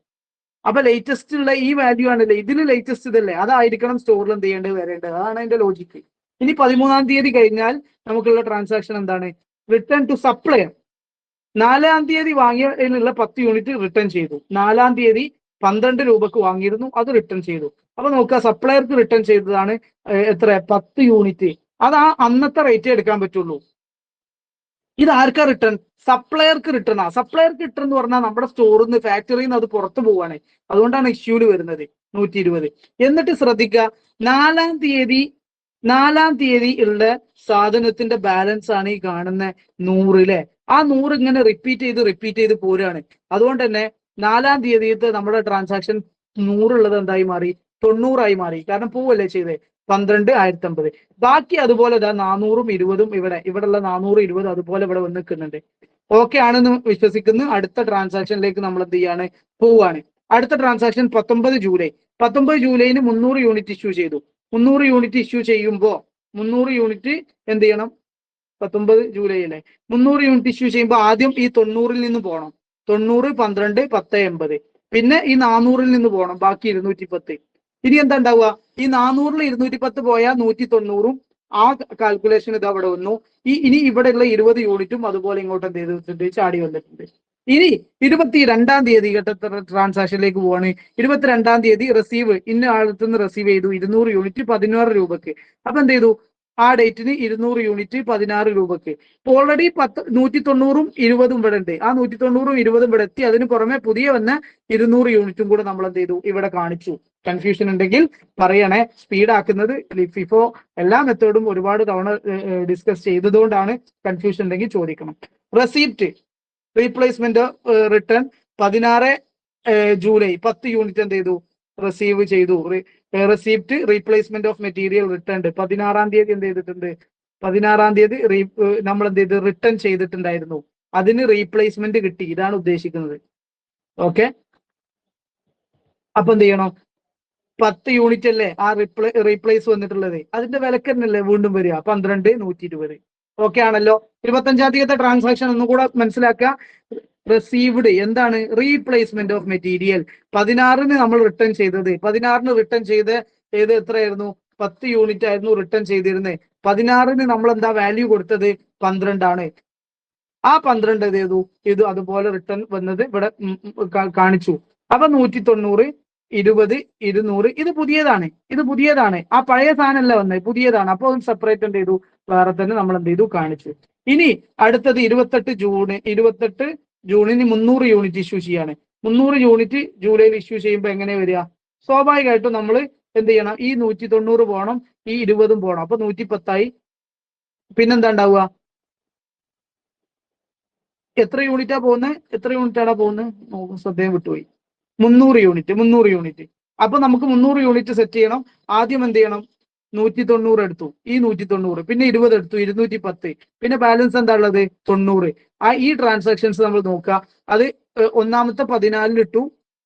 അപ്പൊ ലേറ്റസ്റ്റ് ഉള്ള ഈ വാല്യൂ ആണല്ലേ, ഇതിന് ലേറ്റസ്റ്റ് ഇതല്ലേ, അതായിരിക്കണം സ്റ്റോറിൽ എന്ത് ചെയ്യേണ്ടത്, വരേണ്ടത്. അതാണ് അതിന്റെ ലോജിക്ക്. ഇനി 13-ാം തീയതി കഴിഞ്ഞാൽ നമുക്കുള്ള ട്രാൻസാക്ഷൻ എന്താണ്? Return to supplier. 4-ാം തീയതി വാങ്ങിയതിനുള്ള 10 യൂണിറ്റ് റിട്ടേൺ ചെയ്തു. 4-ാം തീയതി 12 രൂപക്ക് വാങ്ങിയിരുന്നു, അത് റിട്ടേൺ ചെയ്തു. അപ്പൊ നോക്കുക, സപ്ലയർക്ക് റിട്ടേൺ ചെയ്തതാണ് എത്ര? 10 യൂണിറ്റ്. അത് ആ അന്നത്തെ റേറ്റ് എടുക്കാൻ പറ്റുള്ളൂ. ഇത് ആർക്കാ റിട്ടേൺ? സപ്ലയർക്ക് റിട്ടേൺ. സപ്ലയർക്ക് റിട്ടേൺ എന്ന് പറഞ്ഞാൽ നമ്മുടെ സ്റ്റോറിൽ നിന്ന്, ഫാക്ടറിയിൽ നിന്ന് അത് പുറത്തു പോവാണ്. അതുകൊണ്ടാണ് ഇഷ്യൂല് വരുന്നത് 120. എന്നിട്ട് ശ്രദ്ധിക്കുക, 4-ാം തീയതി ഉള്ള സാധനത്തിന്റെ ബാലൻസ് ആണ് ഈ കാണുന്ന 100. ആ 100 ഇങ്ങനെ റിപ്പീറ്റ് ചെയ്ത് പോരാണ്. അതുകൊണ്ട് തന്നെ 4-ാം തീയതിയത്തെ നമ്മുടെ ട്രാൻസാക്ഷൻ 100 ഉള്ളത് എന്തായി മാറി? 90 മാറി. കാരണം പോവല്ലേ ചെയ്തേ, 12 1050. ബാക്കി അതുപോലെ 400ഉം 20ഉം ഇവിടെ ഉള്ള 420 അതുപോലെ ഇവിടെ വന്ന് നിൽക്കുന്നുണ്ട്. ഓക്കെ ആണെന്ന് വിശ്വസിക്കുന്നു. അടുത്ത ട്രാൻസാക്ഷനിലേക്ക് നമ്മൾ എന്ത് ചെയ്യാണ്? പോവാണ്. അടുത്ത ട്രാൻസാക്ഷൻ 19 ജൂലൈ. 19 ജൂലൈന് 300 യൂണിറ്റ് ഇഷ്യൂ ചെയ്തു. 300 യൂണിറ്റ് ഇഷ്യൂ ചെയ്യുമ്പോൾ 300 യൂണിറ്റ് എന്ത് ചെയ്യണം? 19 ജൂലൈ അല്ലേ? 300 യൂണിറ്റ് ഇഷ്യൂ ചെയ്യുമ്പോൾ ആദ്യം ഈ 90-ൽ നിന്ന് പോകണം. 90, 12, 10, 80. പിന്നെ ഈ 400-ൽ നിന്ന് പോകണം, ബാക്കി 210. ഇനി എന്താ ഉണ്ടാവുക? ഈ 400-ൽ 210 പോയാൽ 190-ഉം ആ കാൽക്കുലേഷൻ ഇത് അവിടെ വന്നു. ഇനി ഇവിടെയുള്ള 20 യൂണിറ്റും അതുപോലെ ഇങ്ങോട്ട് എന്ത് ചെയ്തിട്ടുണ്ട്? ചാടി വന്നിട്ടുണ്ട്. ഇനി 22-ാം തീയതി ട്രാൻസാക്ഷനിലേക്ക് പോവാണ്. 22-ാം തീയതി റിസീവ്, ഇന്ന ആളത്ത് നിന്ന് റിസീവ് ചെയ്തു 200 യൂണിറ്റ് 16 രൂപക്ക്. അപ്പൊ എന്ത് ചെയ്തു? ആ ഡേറ്റിന് 200 യൂണിറ്റ് 16 രൂപക്ക്. ഇപ്പൊ ഓൾറെഡി 190-ഉം 20ഉം ഇവിടെ ഉണ്ട്. ആ 190-ഉം 20ഉം ഇവിടെ എത്തി. അതിന് പുറമെ പുതിയ വന്ന 200 യൂണിറ്റും കൂടെ നമ്മൾ എന്ത് ചെയ്തു? ഇവിടെ കാണിച്ചു. കൺഫ്യൂഷൻ ഉണ്ടെങ്കിൽ പറയണേ. സ്പീഡ് ആക്കുന്നത് ഫിഫോ എല്ലാ മെത്തേഡും ഒരുപാട് തവണ ഡിസ്കസ് ചെയ്തതുകൊണ്ടാണ്. കൺഫ്യൂഷൻ ഉണ്ടെങ്കിൽ ചോദിക്കണം. Receipt replacement return 16 July 10 unit എന്ത് ചെയ്തു? റിസീവ് ചെയ്തു. Receipt replacement of material return 16-ാം തീയതി എന്ത് ചെയ്തിട്ടുണ്ട്? 16-ാം തീയതി നമ്മൾ എന്ത് ചെയ്ത്? റിട്ടേൺ ചെയ്തിട്ടുണ്ടായിരുന്നു. അതിന് റീപ്ലേസ്മെന്റ് കിട്ടി. ഇതാണ് ഉദ്ദേശിക്കുന്നത്. ഓക്കെ, അപ്പൊ എന്ത് ചെയ്യണം? 10 യൂണിറ്റ് അല്ലേ ആ റീപ്ലേസ് വന്നിട്ടുള്ളത്, അതിന്റെ വിലക്ക് തന്നെയല്ലേ വീണ്ടും വരിക? 12 120. ഓക്കെ ആണല്ലോ. 25-ാം തീയതി ട്രാൻസാക്ഷൻ ഒന്നുകൂടെ മനസ്സിലാക്കുക. റിസീവ്ഡ് എന്താണ്? Replacement of material. 16-ന് നമ്മൾ റിട്ടേൺ ചെയ്തത്. 16-ന് റിട്ടേൺ ചെയ്ത് എത്രയായിരുന്നു? 10 യൂണിറ്റ് ആയിരുന്നു റിട്ടേൺ ചെയ്തിരുന്നത്. 16-ന് നമ്മൾ എന്താ വാല്യൂ കൊടുത്തത്? 12 ആണ്. ആ 12 ഇത് ചെയ്തു, ഇത് അതുപോലെ റിട്ടേൺ വന്നത് ഇവിടെ കാണിച്ചു. അപ്പൊ 190, 20, 200. ഇത് പുതിയതാണ്. ആ പഴയ സാധനമല്ല വന്നത്, പുതിയതാണ്. അപ്പൊ സെപ്പറേറ്റ് എന്ത് ചെയ്തു? വേറെ തന്നെ നമ്മൾ എന്ത് ചെയ്തു? കാണിച്ചു. ഇനി അടുത്തത് 28 ജൂണിന് 300 യൂണിറ്റ് ഇഷ്യൂ ചെയ്യാണ്. 300 യൂണിറ്റ് ജൂലൈയിൽ ഇഷ്യൂ ചെയ്യുമ്പോൾ എങ്ങനെ വരിക? സ്വാഭാവികമായിട്ടും നമ്മൾ എന്ത് ചെയ്യണം? ഈ 190 പോകണം, ഈ 20ഉം പോകണം. അപ്പൊ 110 പിന്നെന്താ ഉണ്ടാവുക? എത്ര യൂണിറ്റാ പോകുന്നത്? എത്ര യൂണിറ്റാണ് പോകുന്നത്? ശ്രദ്ധയും വിട്ടുപോയി. 300 യൂണിറ്റ്. അപ്പൊ നമുക്ക് 300 യൂണിറ്റ് സെറ്റ് ചെയ്യണം. ആദ്യം എന്ത് ചെയ്യണം? 190 എടുത്തു. ഈ 190 പിന്നെ 20 എടുത്തു, 210. പിന്നെ ബാലൻസ് എന്താ ഉള്ളത്? 90. ഈ ട്രാൻസാക്ഷൻസ് നമ്മൾ നോക്കുക. അത് ഒന്നാമത്തെ 14-ൽ ഇട്ടു,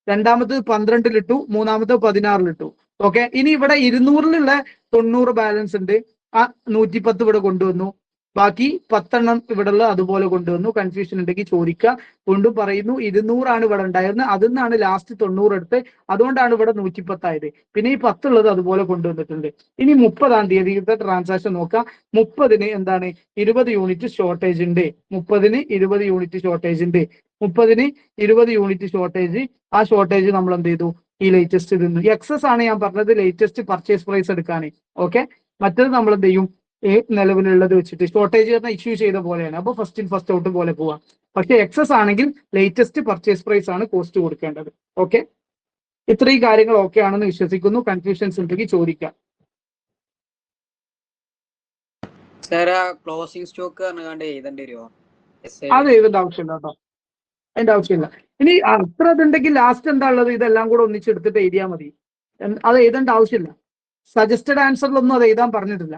രണ്ടാമത്തെ 12-ൽ ഇട്ടു, മൂന്നാമത്തെ 16-ൽ ഇട്ടു. ഓക്കെ, ഇനി ഇവിടെ 200-ലുള്ള 90 ബാലൻസ് ഉണ്ട്. ആ 110 ഇവിടെ കൊണ്ടുവന്നു. ബാക്കി 10 ഇവിടെയുള്ള അതുപോലെ കൊണ്ടുവന്നു. കൺഫ്യൂഷൻ ഉണ്ടെങ്കിൽ ചോദിക്കുക. വീണ്ടും പറയുന്നു, 200 ഇവിടെ ഉണ്ടായിരുന്നത്. അതിൽ നിന്നാണ് ലാസ്റ്റ് 90 എടുത്ത്. അതുകൊണ്ടാണ് ഇവിടെ 110 ആയത്. പിന്നെ ഈ 10 ഉള്ളത് അതുപോലെ കൊണ്ടുവന്നിട്ടുണ്ട്. ഇനി 30-ാം തീയതിയുടെ ട്രാൻസാക്ഷൻ നോക്കാം. 30-ന് എന്താണ്? 20 യൂണിറ്റ് ഷോർട്ടേജ് ഉണ്ട്. 30-ന് 20 യൂണിറ്റ് ഷോർട്ടേജ് ഉണ്ട്. 30-ന് 20 യൂണിറ്റ് ഷോർട്ടേജ്. ആ ഷോർട്ടേജ് നമ്മൾ എന്ത് ചെയ്തു? ഈ ലേറ്റസ്റ്റ് ഇടുന്നു. എക്സസ് ആണ് ഞാൻ പറഞ്ഞത്, ലേറ്റസ്റ്റ് പർച്ചേസ് പ്രൈസ് എടുക്കാണ്. ഓക്കെ, മറ്റത് നമ്മൾ എന്ത് ചെയ്യും? നിലവിലുള്ളത് വെച്ചിട്ട് ഷോർട്ടേജ് ഇഷ്യൂ ചെയ്ത പോലെയാണ്. അപ്പൊ ഫസ്റ്റ് ഇൻ ഫസ്റ്റ് ഔട്ട് പോലെ പോവാം. പക്ഷെ എക്സസ് ആണെങ്കിൽ ലേറ്റസ്റ്റ് പർച്ചേസ് പ്രൈസ് ആണ് കോസ്റ്റ് കൊടുക്കേണ്ടത്. ഓക്കെ, ഇത്രയും കാര്യങ്ങൾ ഓക്കെ ആണെന്ന് വിശ്വസിക്കുന്നു. കൺഫ്യൂഷൻസ് ഉണ്ടെങ്കിൽ ചോദിക്കാം. ക്ലോസിംഗ് സ്റ്റോക്ക് എഴുതേണ്ടി വരുമോ? അത് എഴുതേണ്ട ആവശ്യമില്ല കേട്ടോ. അതിന്റെ ആവശ്യമില്ല. ഇനി അത്ര ഇതുണ്ടെങ്കിൽ ലാസ്റ്റ് എന്താ ഉള്ളത്, ഇതെല്ലാം കൂടെ ഒന്നിച്ചെടുത്തിട്ട് എഴുതിയാൽ മതി. അത് എഴുതേണ്ട ആവശ്യമില്ല. സജസ്റ്റഡ് ആൻസറിലൊന്നും അത് എഴുതാൻ പറഞ്ഞിട്ടില്ല.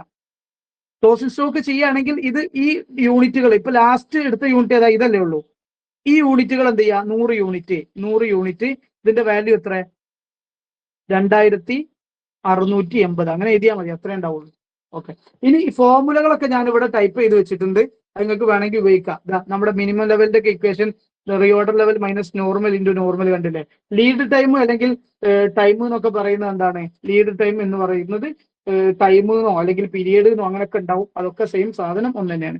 ക്ലോസിംഗ് സ്റ്റോക്ക് ചെയ്യുകയാണെങ്കിൽ ഇത് ഈ യൂണിറ്റുകൾ ഇപ്പൊ ലാസ്റ്റ് എടുത്ത യൂണിറ്റ് ഏതാ, ഇതല്ലേ ഉള്ളൂ. ഈ യൂണിറ്റുകൾ എന്ത് ചെയ്യുക, 100 യൂണിറ്റ് ഇതിന്റെ വാല്യൂ എത്ര, 2680 അങ്ങനെ എഴുതിയാൽ മതി, അത്രേ ഉണ്ടാവുള്ളൂ. ഓക്കെ. ഇനി ഈ ഫോർമുലകളൊക്കെ ഞാൻ ഇവിടെ ടൈപ്പ് ചെയ്ത് വെച്ചിട്ടുണ്ട്, അത് നിങ്ങൾക്ക് വേണമെങ്കിൽ ഉപയോഗിക്കാം. നമ്മുടെ മിനിമം ലെവലിന്റെ ഒക്കെ equation reorder level minus normal into normal കണ്ടില്ലേ. ലീഡ് ടൈം അല്ലെങ്കിൽ ടൈം എന്നൊക്കെ പറയുന്നത് എന്താണ്, ലീഡ് ടൈം എന്ന് പറയുന്നത് ടൈമെന്നോ അല്ലെങ്കിൽ പീരീഡ് എന്നോ അങ്ങനെയൊക്കെ ഉണ്ടാവും. അതൊക്കെ സെയിം സാധനം ഒന്ന് തന്നെയാണ്.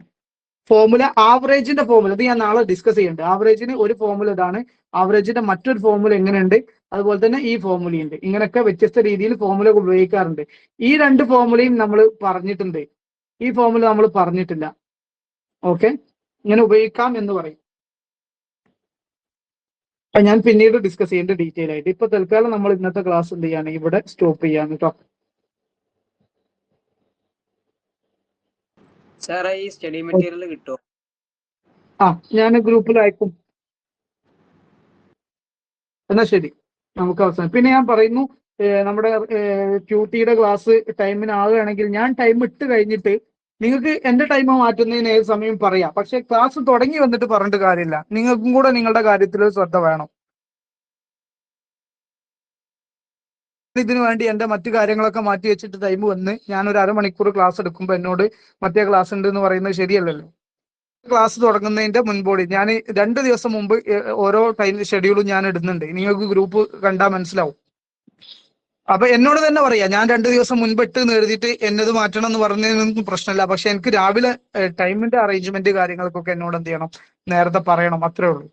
ഫോർമുല ആവറേജിന്റെ ഫോർമുല ഇത് ഞാൻ നാളെ ഡിസ്കസ് ചെയ്യുന്നുണ്ട്. ആവറേജിന് ഒരു ഫോർമുല ഇതാണ്, ആവറേജിന്റെ മറ്റൊരു ഫോർമുല എങ്ങനെയുണ്ട്, അതുപോലെ തന്നെ ഈ ഫോർമുലയുണ്ട്. ഇങ്ങനെയൊക്കെ വ്യത്യസ്ത രീതിയിൽ ഫോർമുല ഉപയോഗിക്കാറുണ്ട്. ഈ രണ്ട് ഫോർമുലയും നമ്മൾ പറഞ്ഞിട്ടുണ്ട്, ഈ ഫോർമുല നമ്മൾ പറഞ്ഞിട്ടില്ല. ഓക്കെ, ഇങ്ങനെ ഉപയോഗിക്കാം എന്ന് പറയും. ഞാൻ പിന്നീട് ഡിസ്കസ് ചെയ്യേണ്ട ഡീറ്റെയിൽ ആയിട്ട്. ഇപ്പൊ തൽക്കാലം നമ്മൾ ഇന്നത്തെ ക്ലാസ് എന്ത് ചെയ്യാണ്, ഇവിടെ സ്റ്റോപ്പ് ചെയ്യാണ് കേട്ടോ. സാറേ ഈ സ്റ്റഡി മെറ്റീരിയൽ കിട്ടുമോ? ഞാൻ ഗ്രൂപ്പിൽ അയക്കും. എന്നാ ശരി, നമുക്ക് അവസാനം. പിന്നെ ഞാൻ പറയുന്നു, നമ്മുടെ ക്യൂട്ടിയുടെ ക്ലാസ് ടൈമിന് ആവുകയാണെങ്കിൽ ഞാൻ ടൈം ഇട്ട് കഴിഞ്ഞിട്ട് നിങ്ങൾക്ക് എന്റെ ടൈം മാറ്റുന്നതിന് ഏത് സമയം പറയാം. പക്ഷെ ക്ലാസ് തുടങ്ങി വന്നിട്ട് പറഞ്ഞിട്ട് കാര്യമില്ല, നിങ്ങൾക്കും കൂടെ നിങ്ങളുടെ കാര്യത്തിൽ ശ്രദ്ധ വേണം. ഇതിനു വേണ്ടി എന്റെ മറ്റു കാര്യങ്ങളൊക്കെ മാറ്റി വെച്ചിട്ട് ടൈം വന്ന് ഞാൻ ഒരു അരമണിക്കൂർ ക്ലാസ് എടുക്കുമ്പോൾ എന്നോട് മറ്റേ ക്ലാസ് ഉണ്ട് എന്ന് പറയുന്നത് ശരിയല്ലല്ലോ. ക്ലാസ് തുടങ്ങുന്നതിന്റെ മുൻപോടി ഞാൻ 2 ദിവസം മുമ്പ് ഓരോ ടൈം ഷെഡ്യൂളും ഞാൻ ഇടുന്നുണ്ട്. നിങ്ങൾക്ക് ഗ്രൂപ്പ് കണ്ടാൽ മനസ്സിലാവും. അപ്പൊ എന്നോട് തന്നെ പറയാം, ഞാൻ 2 ദിവസം മുൻപ് ഇട്ട് എഴുതിയിട്ട് എന്നത് മാറ്റണം എന്ന് പറഞ്ഞതിനൊന്നും പ്രശ്നമില്ല. പക്ഷെ എനിക്ക് രാവിലെ ടൈമിന്റെ അറേഞ്ച്മെന്റ് കാര്യങ്ങൾക്കൊക്കെ എന്നോട് എന്ത് ചെയ്യണം, നേരത്തെ പറയണം, അത്രേ ഉള്ളൂ.